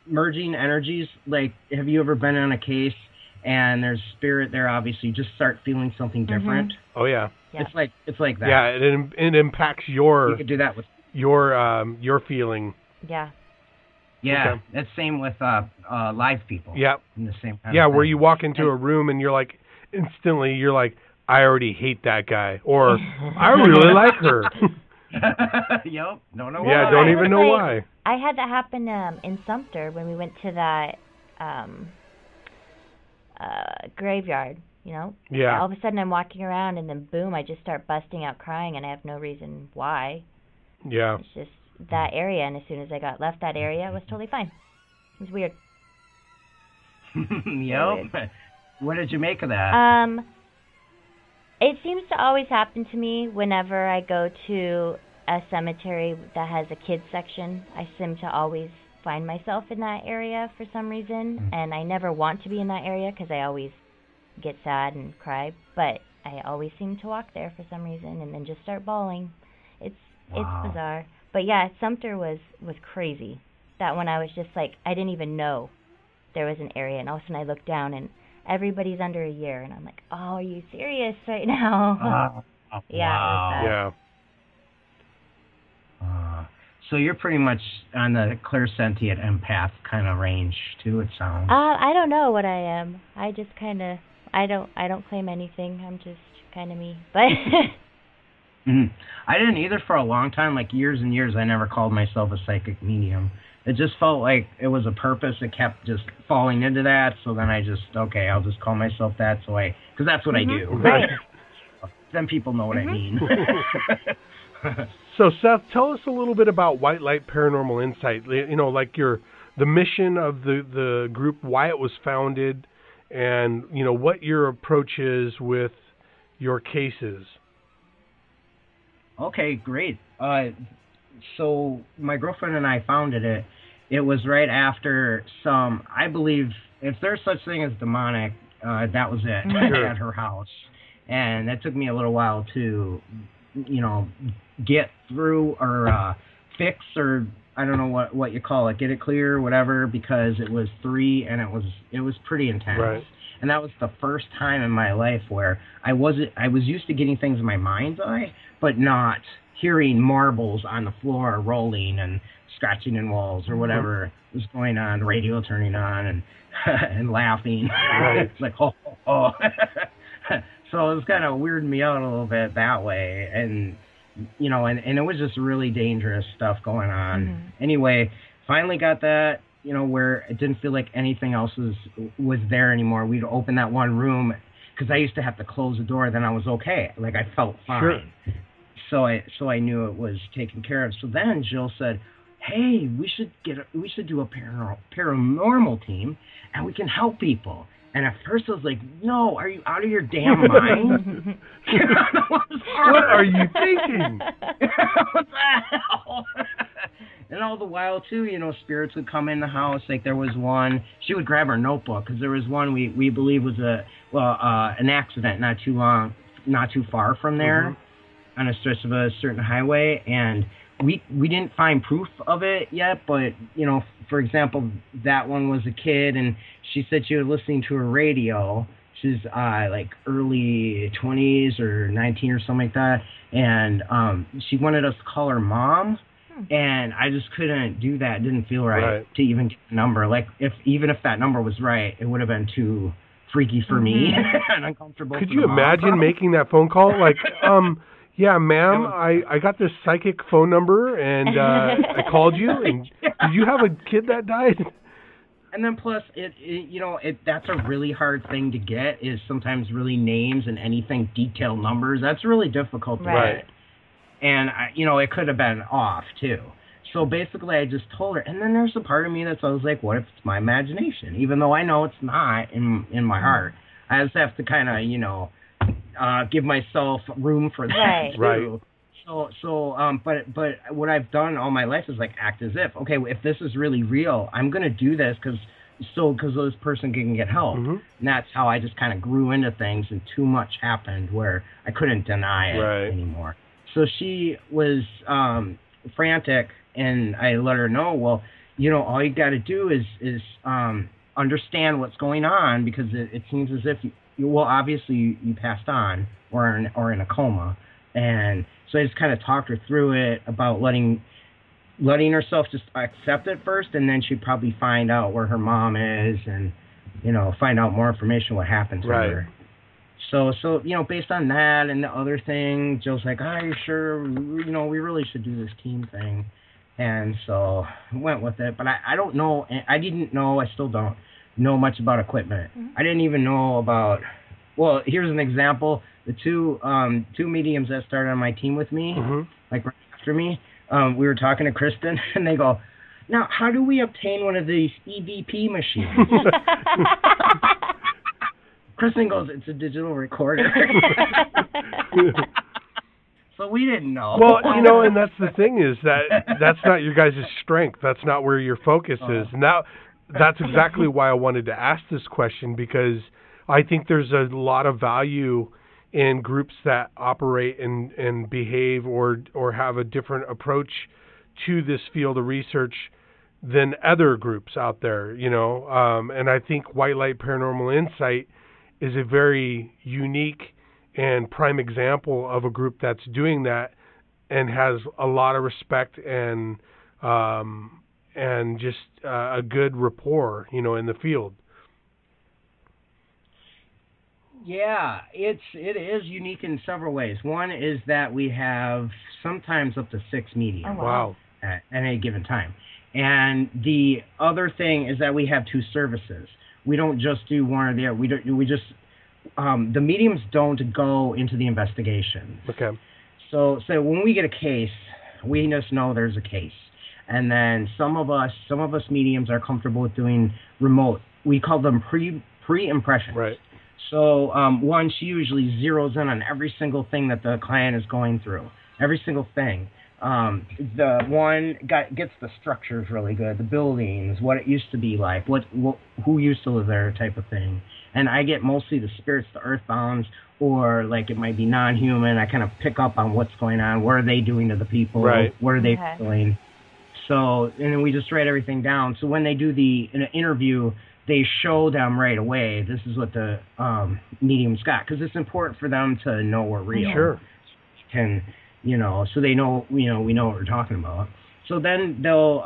F: merging energies. Like, have you ever been on a case and there's spirit there? Obviously, you just start feeling something different.
E: Oh yeah.
F: It's like that.
E: Yeah, it impacts your.
F: You could do that with.
E: Your feeling.
D: Yeah.
F: Yeah,
E: Okay.
F: that's same with live people.
E: Yeah.
F: In the same kind
E: Yeah,
F: of
E: where
F: thing.
E: you walk into a room and you're like, instantly, you're like, I already hate that guy, or I really like her.
F: Yep. Don't know
E: Yeah,
F: why.
E: don't even know why.
D: I had that happen in Sumter when we went to that graveyard. You know.
E: Yeah.
D: All of a sudden, I'm walking around, and then boom, I just start busting out crying, and I have no reason why.
E: Yeah.
D: It's just that area, and as soon as I left that area, it was totally fine. It was weird.
F: Yep. What did you make of that?
D: It seems to always happen to me whenever I go to a cemetery that has a kids section. I seem to always find myself in that area for some reason, and I never want to be in that area because I always get sad and cry, but I always seem to walk there for some reason and then just start bawling. It's bizarre. But yeah, Sumter was crazy. That one I was just like, I didn't even know there was an area, and all of a sudden I looked down and everybody's under a year, and I'm like, oh, are you serious right now? Yeah,
F: wow.
D: It was
E: Yeah.
F: So you're pretty much on the clairsentient empath kind of range too, it sounds.
D: I don't know what I am. I just kind of, I don't claim anything. I'm just kind of me. But
F: I didn't either for a long time, like years and years. I never called myself a psychic medium. It just felt like it was a purpose. It kept just falling into that. So then I just, okay, I'll just call myself that. So because that's what I do.
D: Right.
F: Then people know what I mean.
E: So Seth, tell us a little bit about White Light Paranormal Insight. You know, like the mission of the group, why it was founded, and you know what your approach is with your cases.
F: Okay, great. So my girlfriend and I founded it. It was right after some, I believe, if there's such thing as demonic, that was it at her house. And that took me a little while to, get through or fix, or I don't know what you call it, get it clear or whatever, because it was 3 and it was pretty intense.
E: Right.
F: And that was the first time in my life where I was used to getting things in my mind's eye, but not hearing marbles on the floor rolling and scratching in walls or whatever was going on, radio turning on and and laughing.
E: Right.
F: It's like, oh. So it was kind of weirding me out a little bit that way. And, and it was just really dangerous stuff going on. Mm-hmm. Anyway, finally got that, where it didn't feel like anything else was there anymore. We'd open that one room because I used to have to close the door. Then I was okay. Like I felt fine. Sure. So I knew it was taken care of. So then Jill said, hey, we should do a paranormal team and we can help people. And at first I was like, no, are you out of your damn mind?
E: What are you thinking?
F: What the hell? And all the while, too, spirits would come in the house. Like there was one, she would grab her notebook because there was one we believe was an accident not too far from there on a stretch of a certain highway. And we didn't find proof of it yet, but, for example, that one was a kid, and she said she was listening to a radio. She's like early 20s or 19 or something like that, and she wanted us to call her mom, and I just couldn't do that. It didn't feel right to even get the number. Like, even if that number was right, it would have been too freaky for me and uncomfortable.
E: Could you imagine making that phone call? Like, yeah, ma'am, I got this psychic phone number, and I called you, and did you have a kid that died?
F: And then plus, that's a really hard thing to get, is sometimes really names and anything, detailed numbers. That's really difficult to get. And, it could have been off, too. So basically, I just told her. And then there's a part of me that's always like, what if it's my imagination? Even though I know it's not in my heart. I just have to kind of, give myself room for that, too.
E: Right.
F: But what I've done all my life is like act as if, okay, if this is really real, I'm going to do this because this person can get help. And that's how I just kind of grew into things, and too much happened where I couldn't deny it anymore. So she was frantic, and I let her know, well, all you got to do is understand what's going on, because it seems as if obviously you passed on or in a coma. And so I just kind of talked her through it about letting herself just accept it first, and then she'd probably find out where her mom is, and find out more information what happened to her. So based on that and the other thing, Joe's like, "Are you sure? We really should do this team thing." And so I went with it, but I don't know. I didn't know. I still don't know much about equipment. I didn't even know about. Well, here's an example. The two mediums that started on my team with me, like right after me, we were talking to Kristen, and they go, "Now, how do we obtain one of these EVP machines?" Kristen goes, "It's a digital recorder." So we didn't know.
E: Well, and that's the thing, is that's not your guys' strength. That's not where your focus is. And that's exactly why I wanted to ask this question, because I think there's a lot of value in groups that operate and behave or have a different approach to this field of research than other groups out there, and I think White Light Paranormal Insight is a very unique and prime example of a group that's doing that and has a lot of respect and just a good rapport, in the field.
F: Yeah, it is unique in several ways. One is that we have sometimes up to 6 mediums.
E: Oh, wow.
F: At any given time. And the other thing is that we have 2 services. We don't just do one or the other. The mediums don't go into the investigation.
E: Okay.
F: So when we get a case, we just know there's a case. And then some of us mediums are comfortable with doing remote. We call them pre-impressions.
E: Right.
F: So one, she usually zeroes in on every single thing that the client is going through, every single thing. The one gets the structures really good, the buildings, what it used to be like, who used to live there, type of thing. And I get mostly the spirits, the earthbounds, or like it might be non-human. I kind of pick up on what's going on. What are they doing to the people?
E: Right.
F: What are they feeling? So, and then we just write everything down. So when they do the interview, they show them right away, this is what the medium's got, because it's important for them to know we're real.
E: Sure.
F: So they know, we know what we're talking about. So then they'll,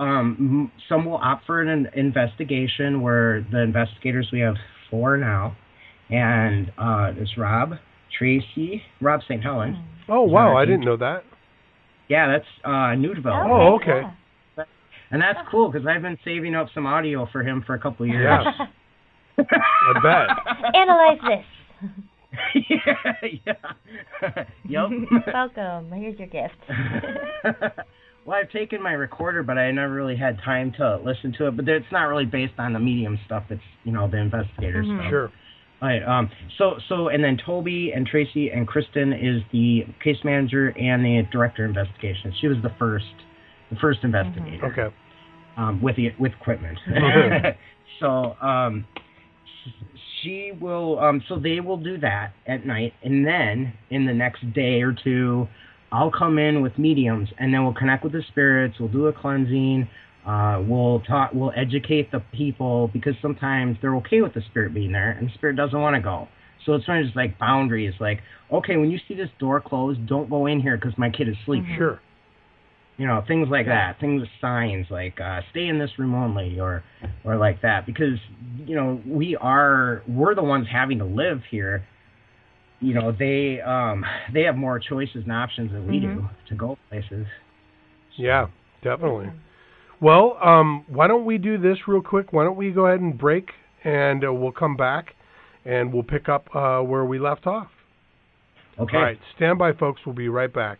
F: some will opt for an investigation, where the investigators, we have 4 now, and there's Rob St. Helen.
E: Oh, wow, I didn't know that.
F: Yeah, that's new development.
E: Oh, okay.
F: Yeah. And that's cool, because I've been saving up some audio for him for a couple of years.
E: Yes. I bet.
D: Analyze this.
F: Yep.
D: Welcome. Here's your gift.
F: Well, I've taken my recorder, but I never really had time to listen to it. But it's not really based on the medium stuff. It's, the investigator stuff.
E: Sure.
F: Right. So and then Toby and Tracy and Kristen is the case manager and the director of investigations. She was the first investigator.
E: Okay.
F: With equipment. So she will. So they will do that at night, and then in the next day or two, I'll come in with mediums, and then we'll connect with the spirits. We'll do a cleansing. We'll talk. We'll educate the people, because sometimes they're okay with the spirit being there, and the spirit doesn't want to go. So it's sort of just like boundaries. Like, okay, when you see this door closed, don't go in here because my kid is sleeping.
E: Sure.
F: You know, things like that, signs like stay in this room only, or like that, because you know we're the ones having to live here. You know, they have more choices and options than we do to go places.
E: Yeah, definitely. Well, why don't we do this real quick? Why don't we go ahead and break, and we'll come back, and we'll pick up where we left off.
F: Okay.
E: All right, stand by, folks. We'll be right back.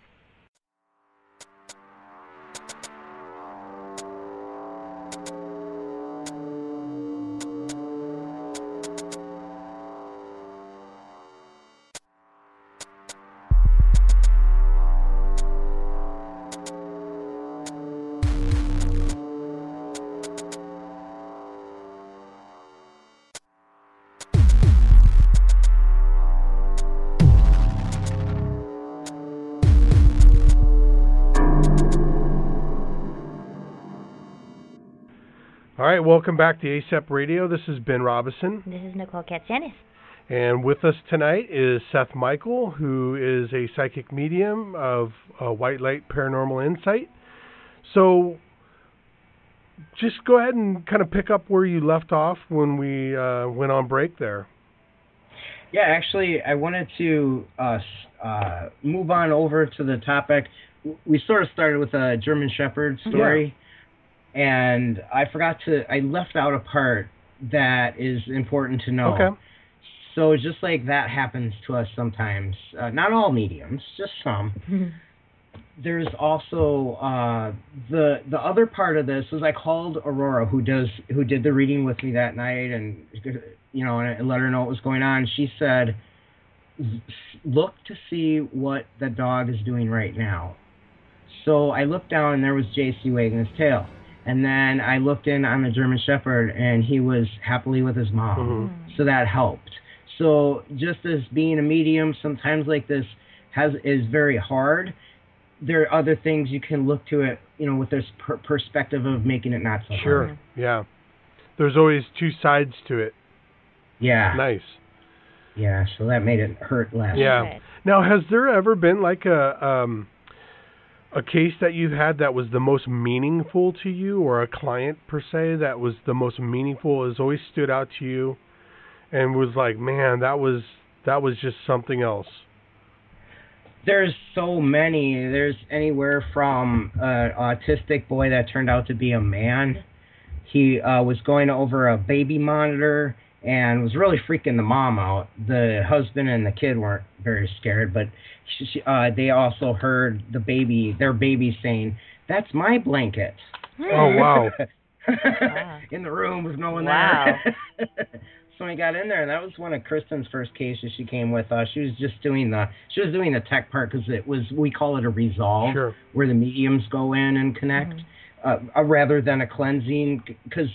E: All right, welcome back to ASEP Radio. This is Ben Robison.
D: This is Nicole Katsanes.
E: And with us tonight is Seth Michael, who is a psychic medium of White Light Paranormal Insight. So just go ahead and kind of pick up where you left off when we went on break there.
F: Yeah, actually, I wanted to move on over to the topic. We sort of started with a German Shepherd story. Yeah. And I left out a part that is important to know. Okay. So just like that happens to us sometimes, not all mediums, just some. There's also the other part of this was I called Aurora, who did the reading with me that night, and you know, and I let her know what was going on. She said, "Look to see what the dog is doing right now." So I looked down, and there was JC wagging his tail. And then I looked in on the German Shepherd, and he was happily with his mom. So that helped. So just as being a medium, sometimes like this is very hard. There are other things you can look to it, you know, with this perspective of making it not so hard.
E: Sure, yeah. There's always two sides to it.
F: Yeah.
E: Nice.
F: Yeah, so that made it hurt less.
E: Yeah. Okay. Now, has there ever been like a case that you've had that was the most meaningful to you, or a client per se that was the most meaningful, has always stood out to you and was like, man, that was just something else?
F: There's so many. There's anywhere from an autistic boy that turned out to be a man. He was going over a baby monitor and was really freaking the mom out. The husband and the kid weren't very scared, but they also heard their baby saying, "That's my blanket."
E: Oh, wow.
F: In the room with no one
D: there.
F: So we got in there, and that was one of Kristen's first cases she came with. She was just doing the tech part, because we call it a resolve,
E: sure,
F: where the mediums go in and connect, rather than a cleansing, because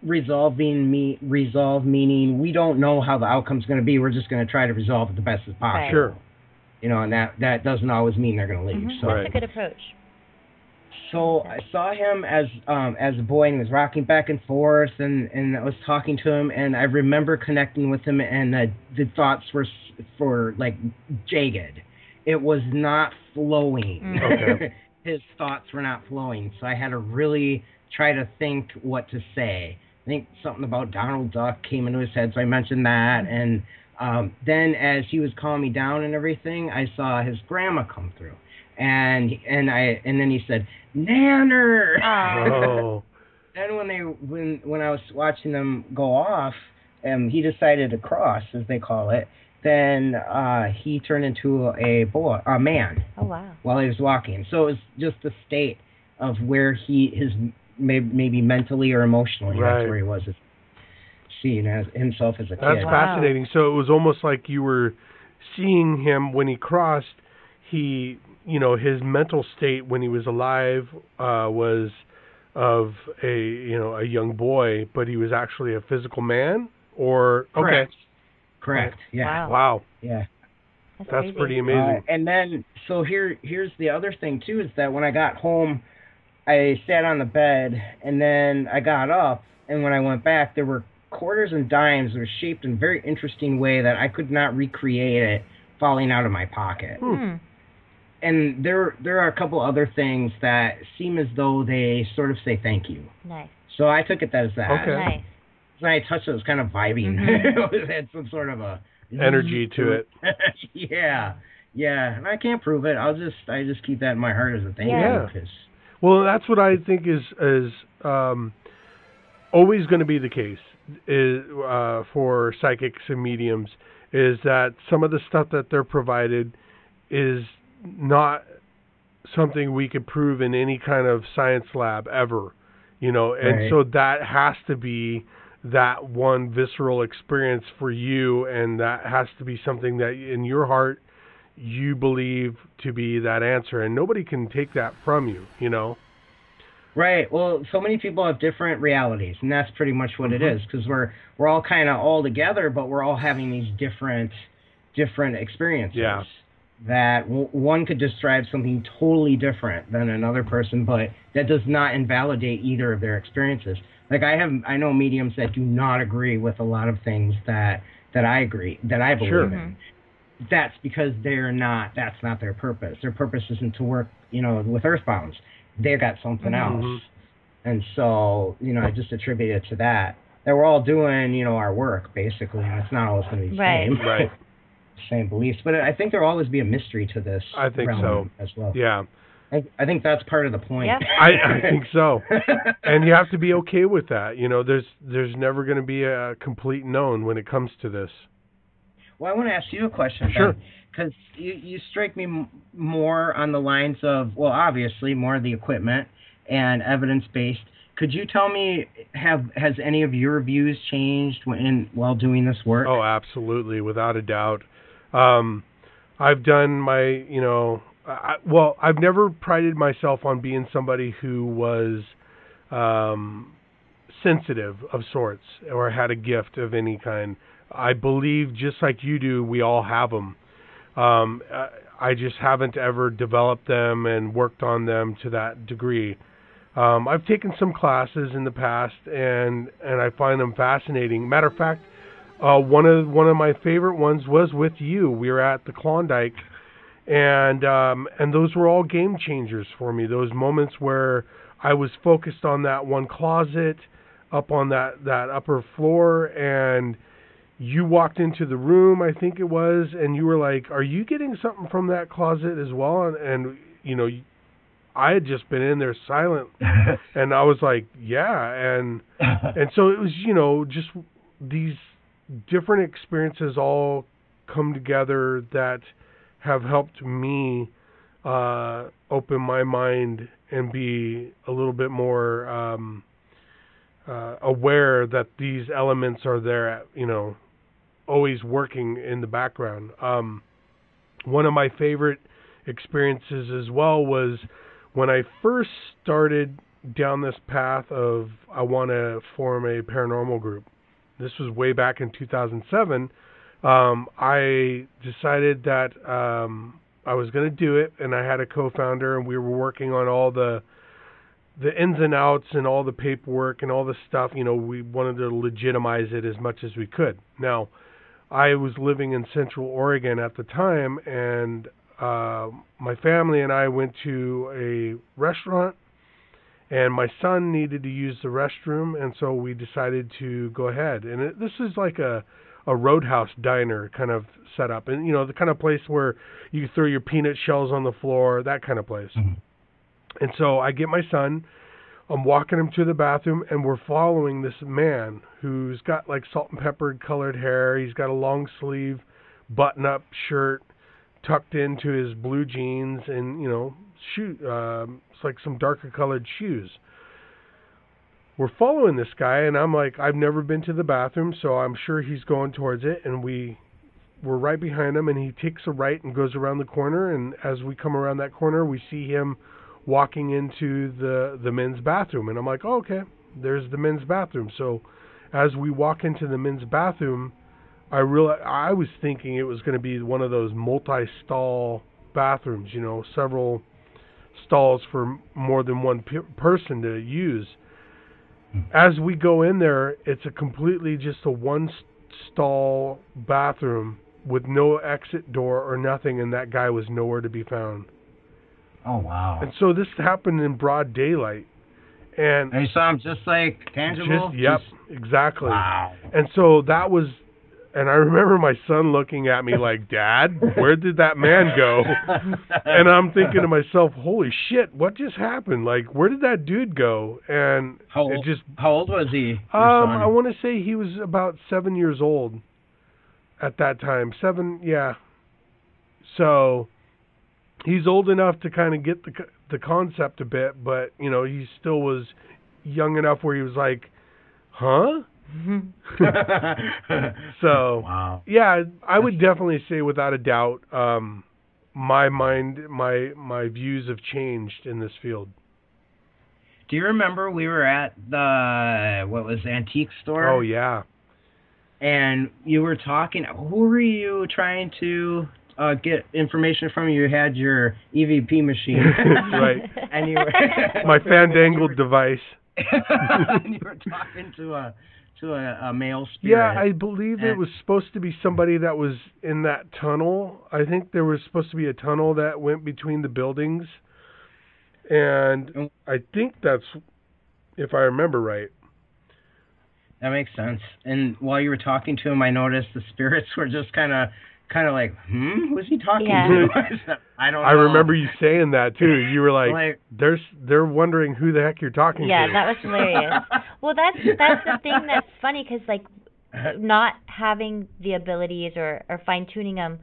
F: resolve meaning we don't know how the outcome's going to be. We're just going to try to resolve it the best as possible.
D: Right.
E: Sure.
F: You know, and that doesn't always mean they're going to leave. So
D: that's a good approach.
F: So I saw him as a boy, and he was rocking back and forth, and I was talking to him, and I remember connecting with him, and the thoughts were like jagged. It was not flowing.
E: Okay.
F: His thoughts were not flowing, so I had to really try to think what to say. I think something about Donald Duck came into his head, so I mentioned that, and then as he was calming me down and everything, I saw his grandma come through. And then he said, "Nanner."
E: Oh.
F: Then when I was watching them go off, he decided to cross, as they call it. Then he turned into a man.
D: Oh, wow.
F: While he was walking. So it was just the state of where his maybe mentally or emotionally,
E: right,
F: that's where he was, seeing himself as a kid.
E: That's fascinating. So it was almost like you were seeing him when he crossed. He, you know, his mental state when he was alive was of a young boy, but he was actually a physical man, or
F: correct.
E: Okay.
F: Correct. Yeah.
E: Wow.
F: Yeah.
E: That's pretty amazing.
F: And then, so here's the other thing too, is that when I got home, I sat on the bed, and then I got up, and when I went back, there were quarters and dimes that were shaped in a very interesting way that I could not recreate it falling out of my pocket. and there are a couple other things that seem as though they sort of say thank you.
D: Nice.
F: So I took it as that.
E: Okay.
D: Nice.
F: When I touched it, it was kind of vibing. It had some sort of a
E: energy to it.
F: Yeah. And I can't prove it. I just keep that in my heart as a thank you.
E: Well, that's what I think is always going to be the case for psychics and mediums, is that some of the stuff that they're provided is not something we could prove in any kind of science lab ever, and
F: right.
E: So that has to be that one visceral experience for you, and that has to be something that in your heart you believe to be that answer, and nobody can take that from you,
F: Right. Well, so many people have different realities, and that's pretty much what it is, because we're all kind of all together, but we're all having these different experiences.
E: Yeah.
F: That one could describe something totally different than another person, but that does not invalidate either of their experiences. Like I know mediums that do not agree with a lot of things that I believe in. That's because that's not their purpose. Their purpose isn't to work, with earthbounds. They've got something else. And so, I just attribute it to that we're all doing, our work, basically, and it's not always going to be the same.
E: Right.
F: Same beliefs. But I think there'll always be a mystery to this.
E: I think so.
F: As well.
E: Yeah.
F: I think that's part of the point.
D: Yep.
E: I think so. And you have to be okay with that. There's never going to be a complete known when it comes to this.
F: Well, I want to ask you a question,
E: Sure.
F: because you strike me more on the lines of, well, obviously, more of the equipment and evidence-based. Could you tell me, has any of your views changed while doing this work?
E: Oh, absolutely, without a doubt. I've done my, I've never prided myself on being somebody who was sensitive of sorts or had a gift of any kind. I believe, just like you do, we all have them. I just haven't ever developed them and worked on them to that degree. I've taken some classes in the past, and I find them fascinating. Matter of fact, one of my favorite ones was with you. We were at the Klondike, and those were all game changers for me. Those moments where I was focused on that one closet up on that upper floor, and you walked into the room, I think it was, and you were like, "Are you getting something from that closet as well?" And I had just been in there silent, and I was like, "Yeah," and so it was, just these different experiences all come together that have helped me open my mind and be a little bit more aware that these elements are there, always working in the background. One of my favorite experiences as well was when I first started down this path of I want to form a paranormal group. This was way back in 2007. I decided that I was going to do it, and I had a co-founder, and we were working on all the ins and outs and all the paperwork and all the stuff. We wanted to legitimize it as much as we could. Now, I was living in Central Oregon at the time, and my family and I went to a restaurant, and my son needed to use the restroom, and so we decided to go ahead. And this is like a roadhouse diner kind of setup, and the kind of place where you throw your peanut shells on the floor, that kind of place. Mm-hmm. And so I get my son, I'm walking him to the bathroom, and we're following this man who's got like salt and pepper colored hair. He's got a long sleeve button-up shirt tucked into his blue jeans, and it's like some darker colored shoes. We're following this guy, and I'm like, I've never been to the bathroom, so I'm sure he's going towards it, and we're right behind him, and he takes a right and goes around the corner, and as we come around that corner, we see him walking into the men's bathroom, and I'm like, oh, okay, there's the men's bathroom. So as we walk into the men's bathroom, I was thinking it was going to be one of those multi-stall bathrooms, several stalls for more than one person to use. As we go in there, it's a completely just a one-stall bathroom with no exit door or nothing, and that guy was nowhere to be found.
F: Oh, wow.
E: And so this happened in broad daylight. And
F: you saw him just like tangible?
E: Yep, exactly.
F: Wow.
E: And so that was, and I remember my son looking at me like, Dad, where did that man go? And I'm thinking to myself, holy shit, what just happened? Like, where did that dude go? And
F: how old was he?
E: I want to say he was about 7 years old at that time. 7, yeah. So he's old enough to kind of get the concept a bit, but, you know, he still was young enough where he was like, huh? So, wow. Yeah, I would definitely say without a doubt, my views have changed in this field.
F: Do you remember we were at the antique store?
E: Oh yeah.
F: And you were talking. Who were you trying to get information from? You had your EVP machine,
E: right?
F: And you were
E: my fandangled device.
F: And you were talking to a male spirit.
E: Yeah, I believe it was supposed to be somebody that was in that tunnel. I think there was supposed to be a tunnel that went between the buildings. And I think that's, if I remember right.
F: That makes sense. And while you were talking to him, I noticed the spirits were just kind of like, who's he talking to? I don't know.
E: I remember you saying that too. You were like they're wondering who the heck you're talking to.
D: Yeah, that was hilarious. Well, that's the thing that's funny, because like not having the abilities or fine tuning them,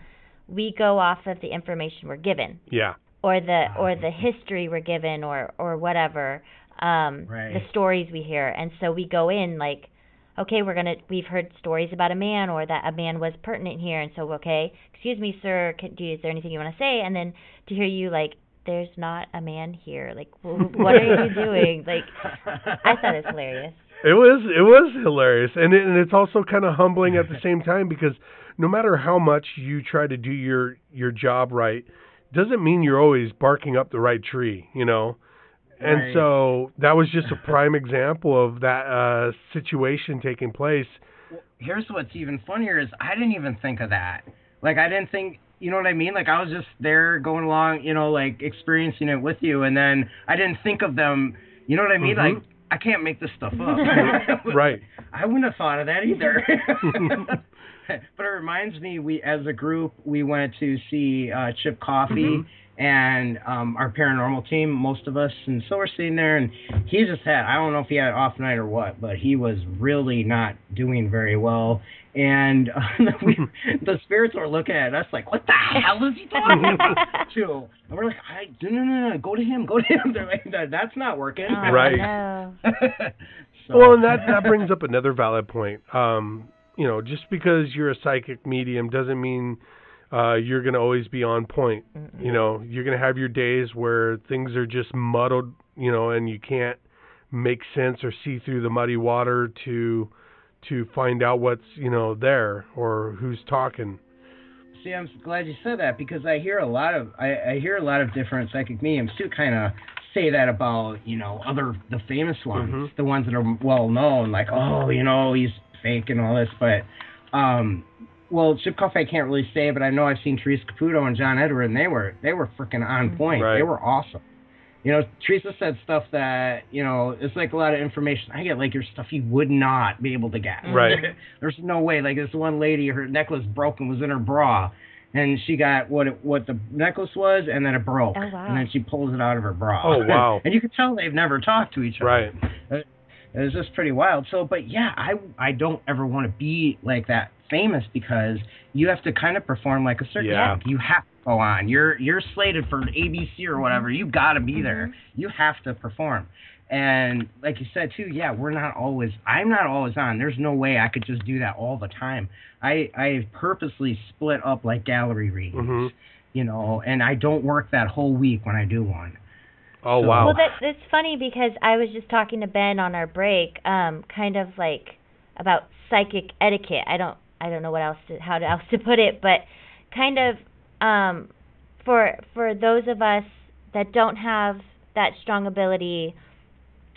D: we go off of the information we're given.
E: Yeah.
D: Or the history we're given, or whatever, the stories we hear, and so we go in like, okay, we've heard stories about a man, or that a man was pertinent here, and so okay, excuse me, sir, is there anything you want to say? And then to hear you like, there's not a man here, like, what are you doing? Like, I thought it was hilarious.
E: It was hilarious, and it's also kind of humbling at the same time, because no matter how much you try to do your job right, doesn't mean you're always barking up the right tree, you know? And right. So that was just a prime example of that situation taking place.
F: Well, here's what's even funnier is I didn't even think of that. Like, I didn't think, you know what I mean? Like, I was just there going along, you know, like, experiencing it with you, and then I didn't think of them, you know what I mean? Mm-hmm. Like, I can't make this stuff up.
E: Right.
F: I wouldn't have thought of that either. But it reminds me, we as a group, we went to see Chip Coffey and our paranormal team, most of us, and so we're sitting there, and he just had, I don't know if he had an off night or what, but he was really not doing very well, and the spirits were looking at us like, what the hell is he talking about? And we're like, no, go to him. They're like, that's not working.
D: Oh,
E: right.
D: No.
E: So. Well, and that brings up another valid point. You know, just because you're a psychic medium doesn't mean you're going to always be on point. Mm-hmm. You know, you're going to have your days where things are just muddled, you know, and you can't make sense or see through the muddy water to find out what's, you know, there or who's talking.
F: See, I'm glad you said that, because I hear a lot of different psychic mediums too kind of say that about, you know, the famous ones, the ones that are well known, like, oh, you know, he's fake and all this, but well, Chip Coffey I can't really say, but I know I've seen Teresa Caputo and John Edward, and they were freaking on point. Right. They were awesome. You know, Teresa said stuff that, you know, it's like a lot of information I get, like your stuff you would not be able to get.
E: Right.
F: There's no way. Like this one lady, her necklace broke and was in her bra, and she got what the necklace was, and then it broke.
D: Oh, wow.
F: And then she pulls it out of her bra.
E: Oh, wow.
F: And you could tell they've never talked to each other.
E: Right.
F: It was just pretty wild. So, but yeah, I don't ever want to be like that famous, because you have to kind of perform like a certain act. You have to go on. You're slated for ABC or whatever. You got to be there. You have to perform. And like you said too, yeah, I'm not always on. There's no way I could just do that all the time. I purposely split up like gallery readings, you know, and I don't work that whole week when I do one.
E: Oh, wow.
D: Well, that's funny, because I was just talking to Ben on our break, kind of like about psychic etiquette. I don't know how else to put it, but kind of for those of us that don't have that strong ability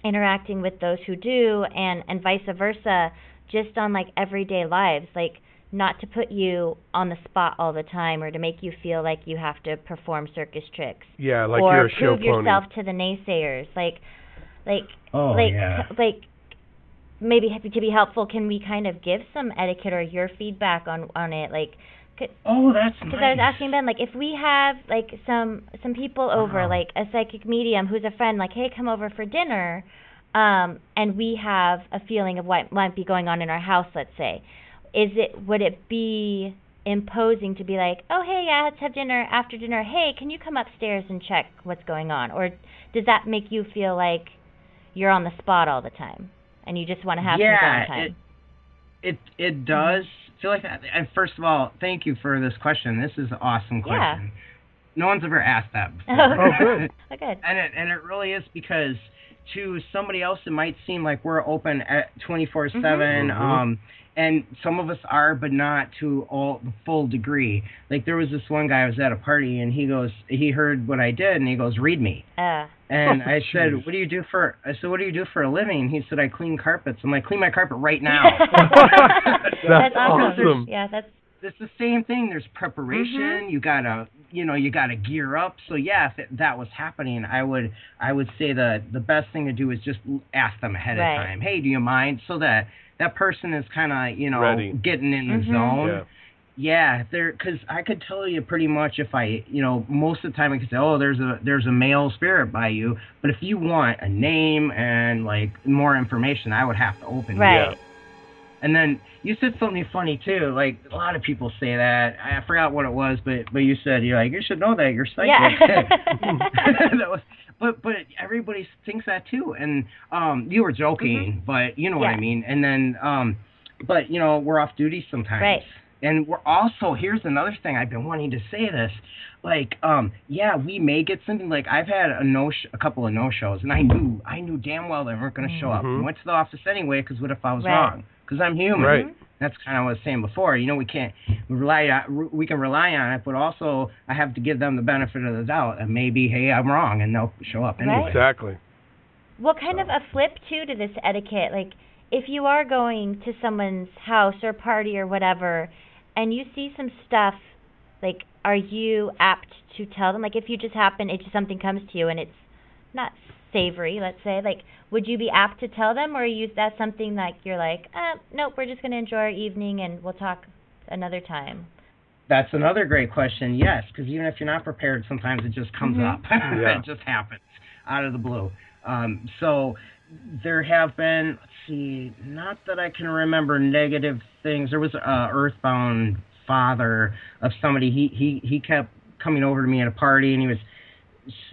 D: interacting with those who do, and vice versa, just on like everyday lives, like not to put you on the spot all the time or to make you feel like you have to perform circus tricks.
E: Yeah, like you're a show
D: or prove
E: pony.
D: yourself to the naysayers. Like maybe to be helpful, can we kind of give some etiquette or your feedback on it? Like,
F: that's nice.
D: Because I was asking Ben, like, if we have like some people over, like a psychic medium who's a friend, like, hey, come over for dinner, and we have a feeling of what might be going on in our house, let's say, would it be imposing to be like, oh, hey, yeah, let's have dinner, after dinner, hey, can you come upstairs and check what's going on? Or does that make you feel like you're on the spot all the time and you just want to have some downtime?
F: It does feel like that. And first of all, thank you for this question. This is an awesome question. Yeah. No one's ever asked that before.
E: Oh, good.
D: Oh, good.
F: And it really is, because to somebody else it might seem like we're open at 24/7. And some of us are, but not to the full degree. Like, there was this one guy, I was at a party, and he heard what I did, and he goes, read me. And I said, what do you do for a living? And he said, I clean carpets. I'm like, clean my carpet right now.
E: That's awesome.
D: Yeah,
F: it's the same thing. There's preparation. You gotta gear up. So yeah, if that was happening, I would say the best thing to do is just ask them ahead of time. Hey, do you mind? So that person is kind of,
E: ready,
F: getting in the zone. Yeah, because I could tell you pretty much if I, most of the time I could say, oh, there's a male spirit by you. But if you want a name and like more information, I would have to open you.
D: Right.
F: And then you said something funny too. Like, a lot of people say that. I forgot what it was, but you said, you're like, you should know that, you're psychic.
D: Yeah.
F: But everybody thinks that too. And you were joking, but you know what I mean. And then but we're off duty sometimes.
D: Right.
F: And we're also, here's another thing, I've been wanting to say this. Like, we may get something. Like, I've had a couple of no-shows, and I knew damn well they weren't going to show up. I went to the office anyway, because what if I was wrong? Because I'm human.
E: Right.
F: That's kind of what I was saying before. We can rely on it, but also I have to give them the benefit of the doubt. And maybe, hey, I'm wrong, and they'll show up anyway.
D: Right.
E: Exactly.
D: Well, kind of a flip, too, to this etiquette. Like, if you are going to someone's house or party or whatever, and you see some stuff, like, are you apt to tell them? Like, if you just something comes to you and it's not savory, let's say, like, would you be apt to tell them, or is that something like you're like, nope, we're just going to enjoy our evening and we'll talk another time?
F: That's another great question. Yes, because even if you're not prepared, sometimes it just comes up. It just happens out of the blue. So there have been, let's see, not that I can remember negative things. There was an earthbound father of somebody. He kept coming over to me at a party, and he was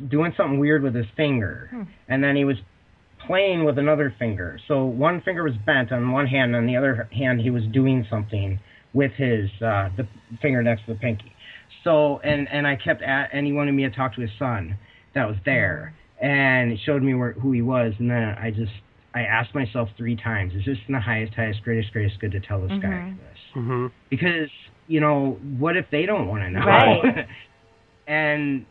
F: doing something weird with his finger. And then he was playing with another finger. So one finger was bent on one hand, and on the other hand he was doing something with his the finger next to the pinky. So and I kept and he wanted me to talk to his son that was there, and it showed me who he was. And then I asked myself 3 times, is this in the highest, greatest good to tell this guy this? Because what if they don't want to know?
D: Right.
F: And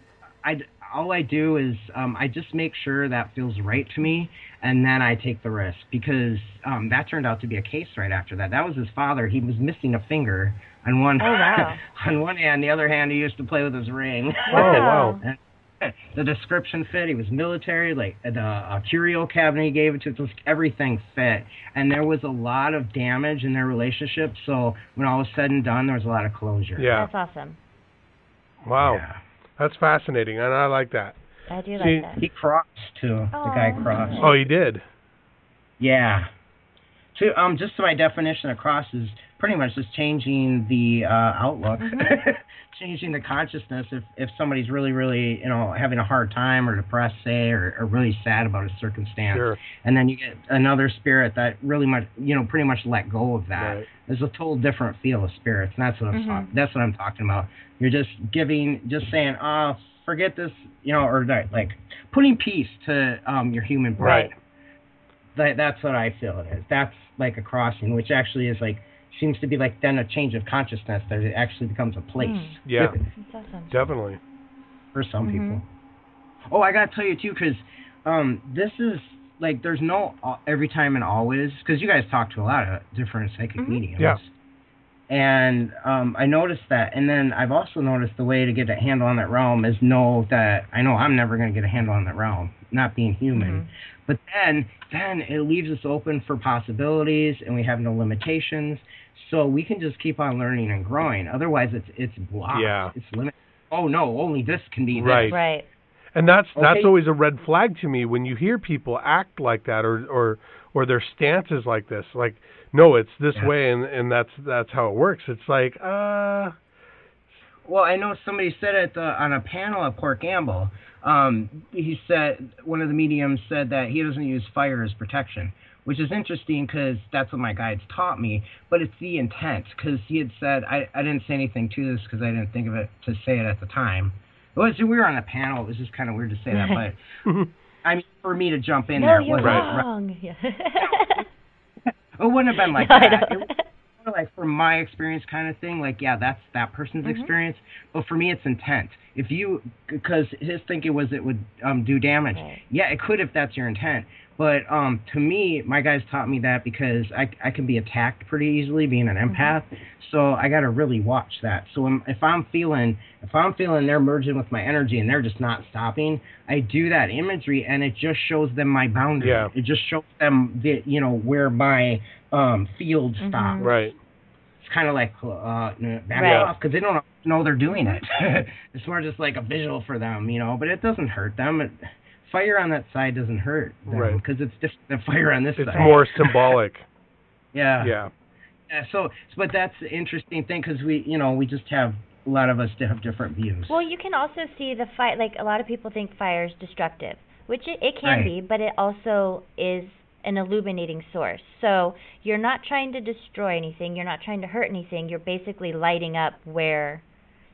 F: all I do is I just make sure that feels right to me, and then I take the risk, because that turned out to be a case right after that. That was his father. He was missing a finger on one on one hand. The other hand, he used to play with his ring.
E: Wow.
F: And the description fit. He was military. Like the curio cabinet he gave it to, just everything fit. And there was a lot of damage in their relationship. So when all was said and done, there was a lot of closure.
E: Yeah.
D: That's awesome.
E: Wow.
F: Yeah.
E: That's fascinating, and I like that.
D: I do like that.
F: He crossed, too. The guy crossed.
E: Oh, he did?
F: Yeah. Just my definition of cross is pretty much just changing the outlook, changing the consciousness. If somebody's really, really, having a hard time or depressed, say, or really sad about a circumstance, and then you get another spirit that really much, pretty much let go of that. Right. There's a total different feel of spirits, and that's what I'm talking about. You're just saying, oh, forget this, or like putting peace to your human brain. Right. That's what I feel it is. That's like a crossing, which actually is like, seems to be like then a change of consciousness, that it actually becomes a place.
E: Yeah,
D: that's awesome.
E: Definitely.
F: For some people. Oh, I got to tell you too, because this is like, there's no every time and always, because you guys talk to a lot of different psychic mediums. Yeah. And I noticed that. And then I've also noticed the way to get a handle on that realm is know that I know I'm never going to get a handle on that realm, not being human. But then it leaves us open for possibilities, and we have no limitations. So we can just keep on learning and growing. Otherwise, it's blocked. Yeah. It's limited. Oh, no, only this can be this.
D: Right.
E: And that's always a red flag to me when you hear people act like that or their stance is like this. Like, no, it's this way, and that's how it works. It's like,
F: Well, I know somebody said it on a panel at Port Gamble. He said, one of the mediums said that he doesn't use fire as protection, which is interesting because that's what my guides taught me, but it's the intent, because he had said, I didn't say anything to this because I didn't think of it to say it at the time. We were on a panel, it was just kind of weird to say that, but I mean, for me to jump in there
D: wasn't
F: wrong.
D: Yeah.
F: It wouldn't have been like that. It was like from my experience kind of thing, like, yeah, that's that person's experience, but for me it's intent. Because his thinking was it would do damage. Yeah, it could if that's your intent. But to me, my guys taught me that because I can be attacked pretty easily being an empath. So I got to really watch that. So if I'm feeling they're merging with my energy and they're just not stopping, I do that imagery and it just shows them my boundary. Yeah. It just shows them where my field stops.
E: Right.
F: It's kind of like back off, because they don't know they're doing it. It's more just like a visual for them, but it doesn't hurt them. Fire on that side doesn't hurt them because it's different than fire on this side.
E: It's more symbolic.
F: Yeah. So, but that's the interesting thing because we just have a lot of us have different views.
D: Well, you can also see the fire. Like a lot of people think fire is destructive, which it can be, but it also is an illuminating source. So you're not trying to destroy anything. You're not trying to hurt anything. You're basically lighting up where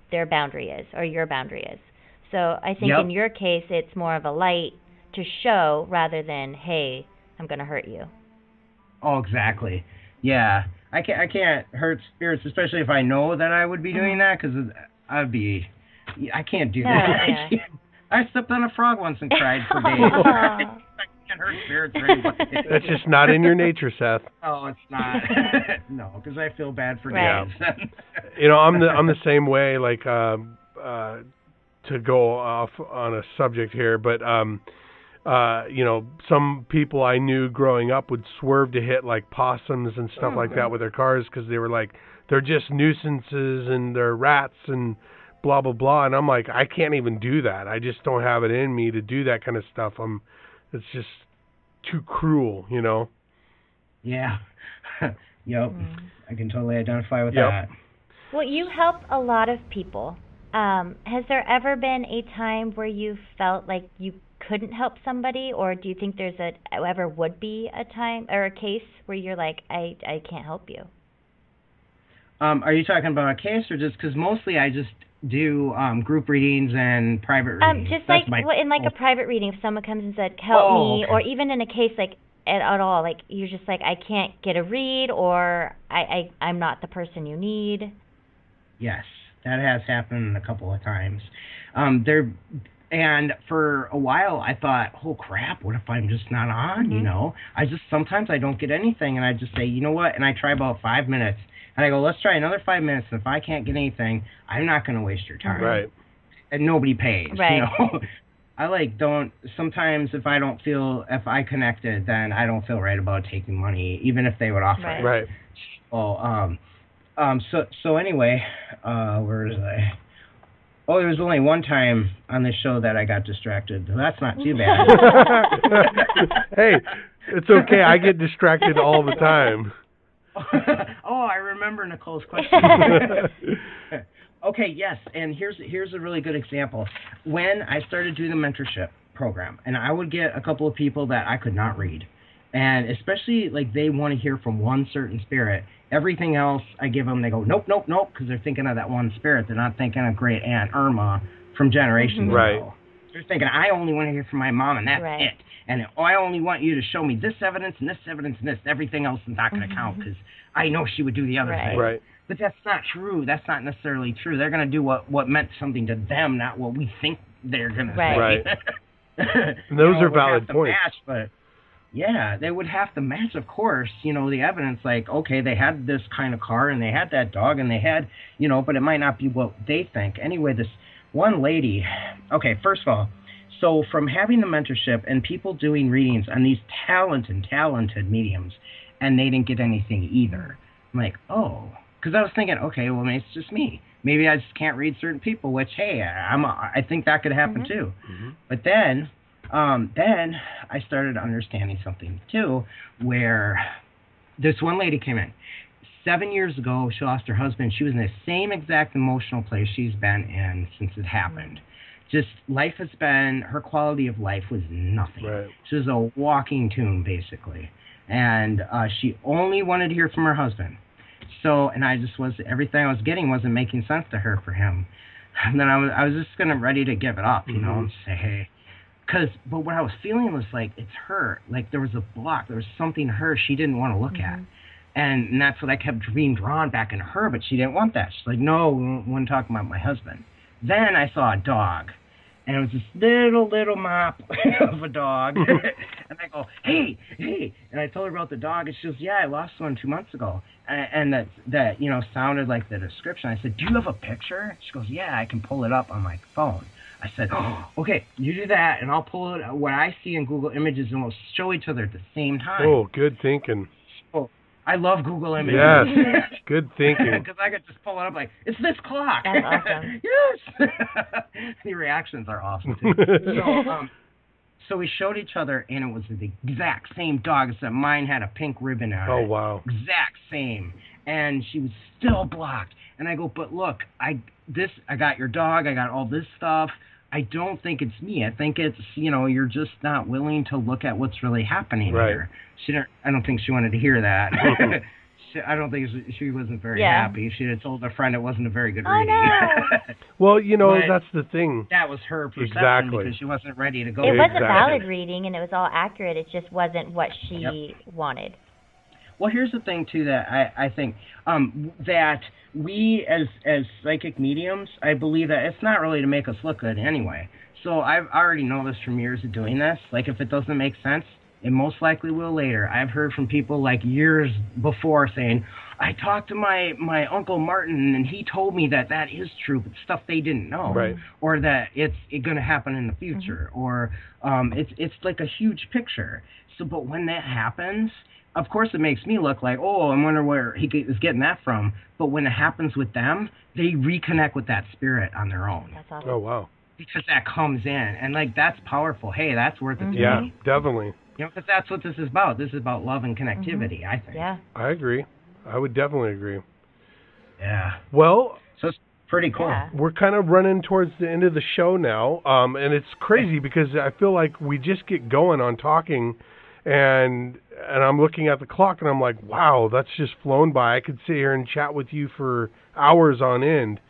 D: their boundary is or your boundary is. So I think in your case, it's more of a light to show rather than, hey, I'm going to hurt you.
F: Oh, exactly. Yeah. I can't hurt spirits, especially if I know that I would be doing that, because I can't do that. Yeah. I stepped on a frog once and cried for days. I can't hurt spirits or anybody.
E: That's just not in your nature, Seth.
F: Oh, it's not. No, because I feel bad for days.
E: I'm the same way, like, to go off on a subject here, but some people I knew growing up would swerve to hit like possums and stuff like that with their cars because they were like, they're just nuisances and they're rats and blah blah blah, and I'm like, I can't even do that. I just don't have it in me to do that kind of stuff. It's just too cruel,
F: Yeah. Yep. I can totally identify with that.
D: Well, you help a lot of people. Has there ever been a time where you felt like you couldn't help somebody, or do you think there's ever would be a time or a case where you're like, I can't help you?
F: Are you talking about a case, or just because mostly I just do group readings and private readings?
D: Just like in like a private reading, if someone comes and said, help me, or even in a case like at all, like you're just like, I can't get a read, or I'm not the person you need.
F: Yes. That has happened a couple of times. And for a while I thought, oh crap, what if I'm just not on? Sometimes I don't get anything, and I just say, you know what? And I try about 5 minutes, and I go, let's try another 5 minutes. And if I can't get anything, I'm not going to waste your time.
E: Right.
F: And nobody pays.
D: Right.
F: Sometimes if I connected, then I don't feel right about taking money, even if they would offer it.
E: Right.
F: So anyway, where was I? Oh, there was only one time on this show that I got distracted. That's not too bad.
E: Hey, it's okay. I get distracted all the time.
F: Oh, I remember Nicole's question. Okay, yes, and here's a really good example. When I started doing the mentorship program, and I would get a couple of people that I could not read, and especially like they want to hear from one certain spirit. Everything else I give them, they go, nope, because they're thinking of that one spirit. They're not thinking of Great Aunt Irma from generations ago. They're thinking, I only want to hear from my mom, and that's it. And I only want you to show me this evidence and this evidence and this. Everything else is not going to count because I know she would do the other thing.
E: Right.
F: But that's not true. That's not necessarily true. They're going to do what meant something to them, not what we think they're going to say.
E: Right. And those are valid points.
F: Match, Yeah, they would have to match, of course, you know, the evidence, like, okay, they had this kind of car and they had that dog and they had, you know, but it might not be what they think. Anyway, this one lady, okay, first of all, so from having the mentorship and people doing readings on these talented mediums, and they didn't get anything either. I'm like, oh, because I was thinking, okay, well, maybe it's just me. Maybe I just can't read certain people, which, hey, I think that could happen too. But then I started understanding something too, where this one lady came in. 7 years ago, she lost her husband. She was in the same exact emotional place she's been in since it happened. Just life has been, her quality of life was nothing. Right. She was a walking tomb, basically. And she only wanted to hear from her husband. So, and I just was, everything I was getting wasn't making sense to her for him. And then I was just ready to give it up, you know, and say, hey. But what I was feeling was like, it's her. Like there was a block. There was something in her she didn't want to look at. And that's what I kept being drawn back into her, but she didn't want that. She's like, no, we want to talk about my husband. Then I saw a dog. And it was this little mop of a dog. And I go, hey. And I told her about the dog. And she goes, yeah, I lost one 2 months ago. And that you know, sounded like the description. I said, do you have a picture? She goes, yeah, I can pull it up on my phone. I said, oh, okay, you do that, and I'll pull it what I see in Google Images, and we'll show each other at the same time.
E: Oh, good thinking.
F: So, I love Google Images.
E: Yes, good thinking.
F: Because I could just pull it up like, it's this clock.
D: That's awesome.
F: Yes. The reactions are awesome, too. So we showed each other, and it was the exact same dog, except mine had a pink ribbon on it.
E: Oh, wow.
F: Exact same. And she was still blocked. And I go, but look, I got your dog, I got all this stuff. I don't think it's me. I think it's, you know, you're just not willing to look at what's really happening here. I don't think she wanted to hear that. I don't think she wasn't very happy. If she had told a friend it wasn't a very good reading.
D: No.
E: Well, you know, that's the thing.
F: That was her perception because she wasn't ready to go.
D: It was a valid reading and it was all accurate. It just wasn't what she wanted.
F: Well, here's the thing, too, that I think that we as psychic mediums, I believe that it's not really to make us look good anyway. So I already know this from years of doing this. Like, if it doesn't make sense, it most likely will later. I've heard from people, like, years before saying, I talked to my Uncle Martin, and he told me that is true, but stuff they didn't know.
E: Right.
F: Or that it's going to happen in the future. Or it's like a huge picture. So, but when that happens, of course it makes me look like, oh, I wonder where he is getting that from. But when it happens with them, they reconnect with that spirit on their own.
D: That's awesome.
E: Oh, wow.
F: Because that comes in. And, like, that's powerful. Hey, that's worth it to me.
E: Yeah, definitely.
F: You know, because that's what this is about. This is about love and connectivity, I think.
D: Yeah.
E: I agree. I would definitely agree.
F: Yeah.
E: Well,
F: so it's pretty cool.
D: Yeah.
E: We're kind of running towards the end of the show now. And it's crazy because I feel like we just get going on talking and I'm looking at the clock and I'm like, wow, that's just flown by. I could sit here and chat with you for hours on end.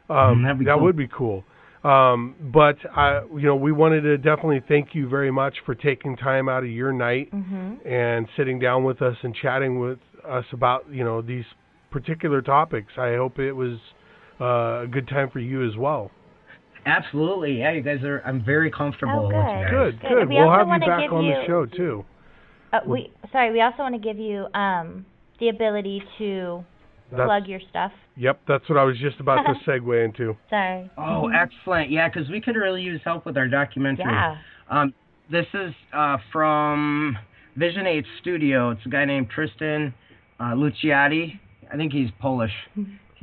E: That would be cool. But you know, we wanted to definitely thank you very much for taking time out of your night and sitting down with us and chatting with us about, you know, these particular topics. I hope it was a good time for you as well.
F: Absolutely. Yeah, you guys are. I'm very comfortable with you guys.
E: Good. We'll have you back on the show too.
D: We also want to give you the ability to plug your stuff.
E: Yep, that's what I was just about to segue into.
D: Sorry.
F: Oh, excellent. Yeah, because we could really use help with our documentary.
D: Yeah.
F: This is from Vision 8 Studio. It's a guy named Tristan Luciati. I think he's Polish.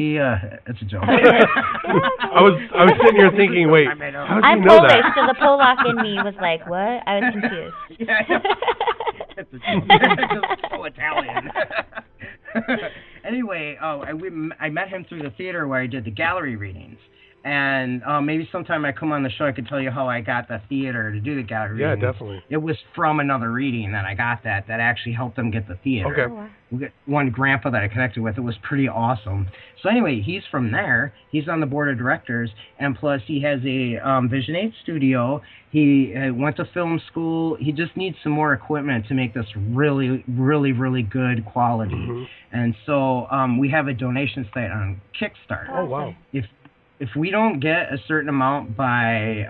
F: It's a joke.
E: I was sitting here thinking, wait, how does
D: I'm
E: he know
D: Polish,
E: that?
D: so the Polak in me was like, what? I was confused.
F: Yeah. It's a joke. It's so Italian. Anyway, I met him through the theater where I did the gallery readings. And maybe sometime I come on the show, I could tell you how I got the theater to do the gallery readings.
E: Yeah, definitely.
F: It was from another reading that I got that actually helped them get the theater.
E: Okay.
F: We got one grandpa that I connected with. It was pretty awesome. So anyway, he's from there. He's on the board of directors. And plus, he has a Vision 8 studio. He went to film school. He just needs some more equipment to make this really, really, really good quality. And so we have a donation site on Kickstarter.
E: Oh, wow.
F: if we don't get a certain amount by,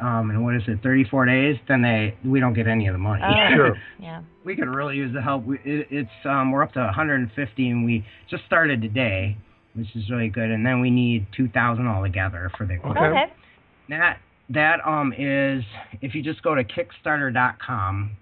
F: 34 days, then we don't get any of the money.
E: Sure.
D: Yeah.
F: We could really use the help. We're up to 150, and we just started today, which is really good. And then we need 2,000 altogether for the equipment.
D: Okay.
F: That is, if you just go to Kickstarter.com,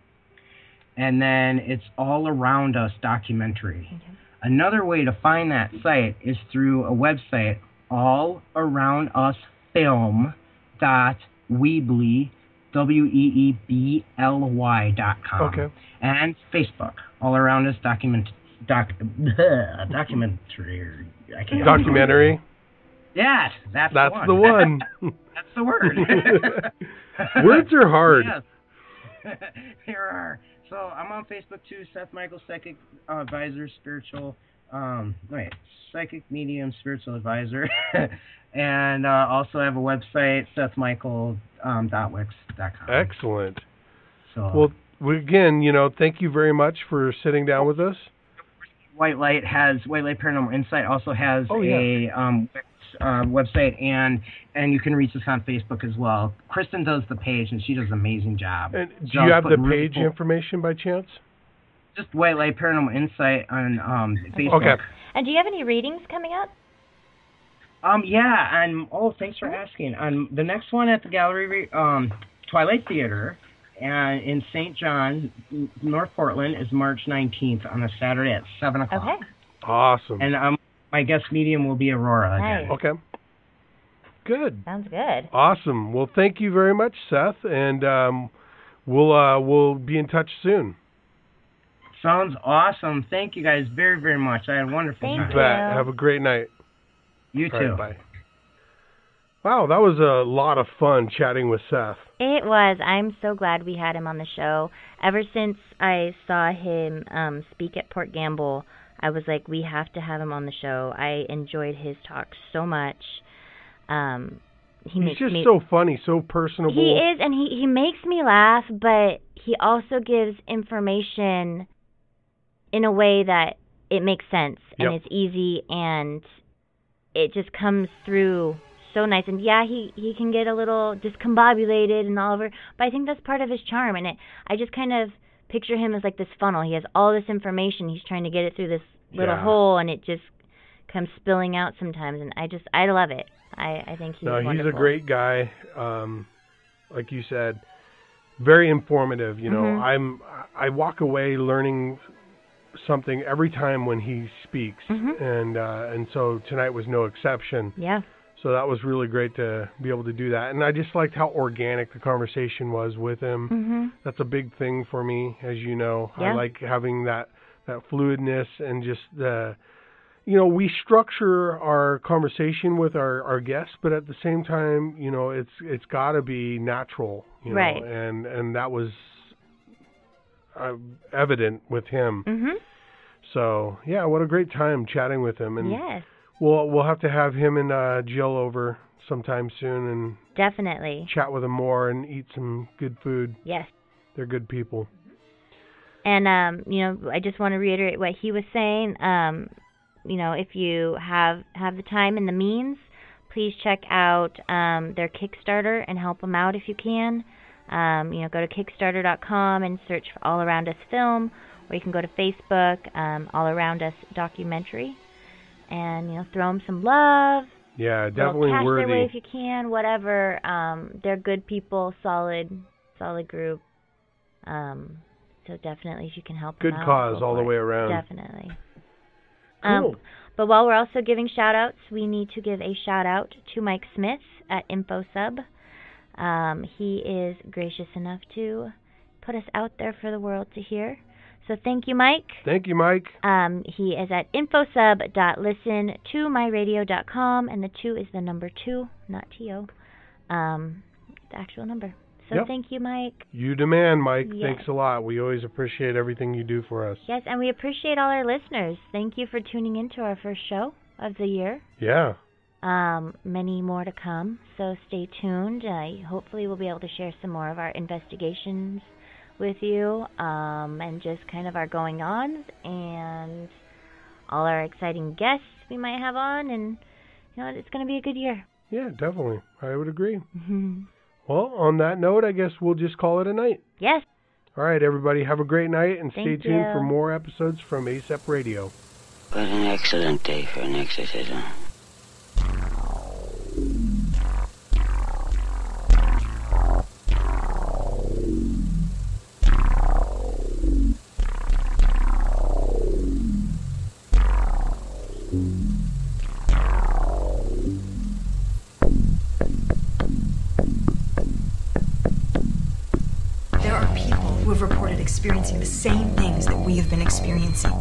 F: and then it's All Around Us documentary.
D: Okay.
F: Another way to find that site is through a website, allaroundusfilm.weebly, weebly.com.
E: Okay.
F: And Facebook, All Around Us documentary. I can't
E: Documentary.
F: Yes, that's
E: the one.
F: That's the word.
E: Words are hard.
F: Yes. There are. So I'm on Facebook too, Seth Michael, Psychic Advisor, Spiritual, Psychic Medium, Spiritual Advisor. And also have a website, SethMichael.wix.com.
E: Excellent.
F: So,
E: well, again, thank you very much for sitting down with us.
F: White Light Paranormal Insight also has a website, and you can reach us on Facebook as well. Kristen does the page, and she does an amazing job.
E: And do you have the page information by chance?
F: Just White Light Paranormal Insight on Facebook.
E: Okay.
D: And do you have any readings coming up?
F: Yeah, and thanks for asking. On the next one at the Gallery Twilight Theater, and in St. John, North Portland, is March 19th on a Saturday at 7 o'clock.
D: Okay.
E: Awesome.
F: And my guest medium will be Aurora again.
E: Okay. Good.
D: Sounds good.
E: Awesome. Well, thank you very much, Seth, and we'll be in touch soon.
F: Sounds awesome. Thank you guys very, very much. I had a wonderful time.
E: You bet. Have a great night.
F: You too.
E: Right, bye. Wow, that was a lot of fun chatting with Seth.
D: It was. I'm so glad we had him on the show. Ever since I saw him speak at Port Gamble, I was like, we have to have him on the show. I enjoyed his talk so much.
E: He's just so funny, so personable.
D: He is, and he makes me laugh, but he also gives information in a way that it makes sense, and it's easy, and it just comes through so nice. And yeah, he can get a little discombobulated and all over, but I think that's part of his charm. And I just kind of picture him as like this funnel. He has all this information. He's trying to get it through this little hole, and it just comes spilling out sometimes. And I love it. I think he's wonderful.
E: He's a great guy. Like you said, very informative. I walk away learning something every time when he speaks, and so tonight was no exception.
D: Yeah.
E: So that was really great to be able to do that. And I just liked how organic the conversation was with him. That's a big thing for me, as you know.
D: Yeah.
E: I like having that fluidness and just we structure our conversation with our guests, but at the same time, it's got to be natural,
D: right.
E: And that was evident with him. So, yeah, what a great time chatting with him. And
D: yes.
E: We'll have to have him and Jill over sometime soon and
D: definitely
E: chat with him more and eat some good food.
D: Yes.
E: They're good people.
D: And, I just want to reiterate what he was saying. If you have the time and the means, please check out their Kickstarter and help them out if you can. Go to Kickstarter.com and search for All Around Us Film, or you can go to Facebook, All Around Us Documentary, and throw them some love.
E: Yeah, definitely
D: cash
E: worthy.
D: Their way if you can, whatever. They're good people, solid group. So definitely, if you can help them out.
E: Good cause all the way around.
D: Definitely.
E: Cool.
D: But while we're also giving shout-outs, we need to give a shout-out to Mike Smith at InfoSub. He is gracious enough to put us out there for the world to hear. So thank you, Mike.
E: Thank you, Mike.
D: He is at infosub.listen2myradio.com, and the 2 is the number 2, not T-O, the actual number. So Thank you, Mike.
E: You demand, Mike.
D: Yes.
E: Thanks a lot. We always appreciate everything you do for us.
D: Yes, and we appreciate all our listeners. Thank you for tuning in to our first show of the year.
E: Yeah.
D: Many more to come, so stay tuned. Hopefully we'll be able to share some more of our investigations with you, and just kind of our going-ons and all our exciting guests we might have on, and it's going to be a good year.
E: Yeah, definitely. I would agree. Well, on that note, I guess we'll just call it a night.
D: Yes.
E: All right, everybody, have a great night, and stay
D: Thank
E: tuned
D: you.
E: for more episodes from ASEP Radio.
G: What an excellent day for an exorcism.
H: There are people who have reported experiencing the same things that we have been experiencing.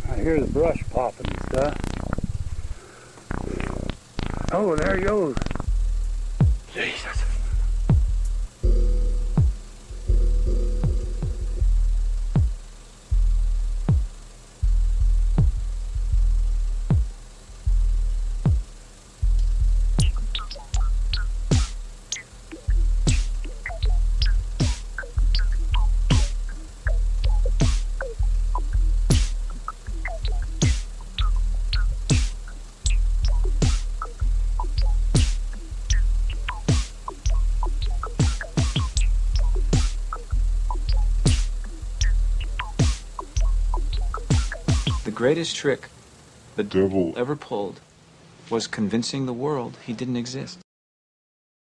C: I hear the brush popping and stuff. Oh, there he goes. Jesus.
I: The greatest trick the devil ever pulled was convincing the world he didn't exist.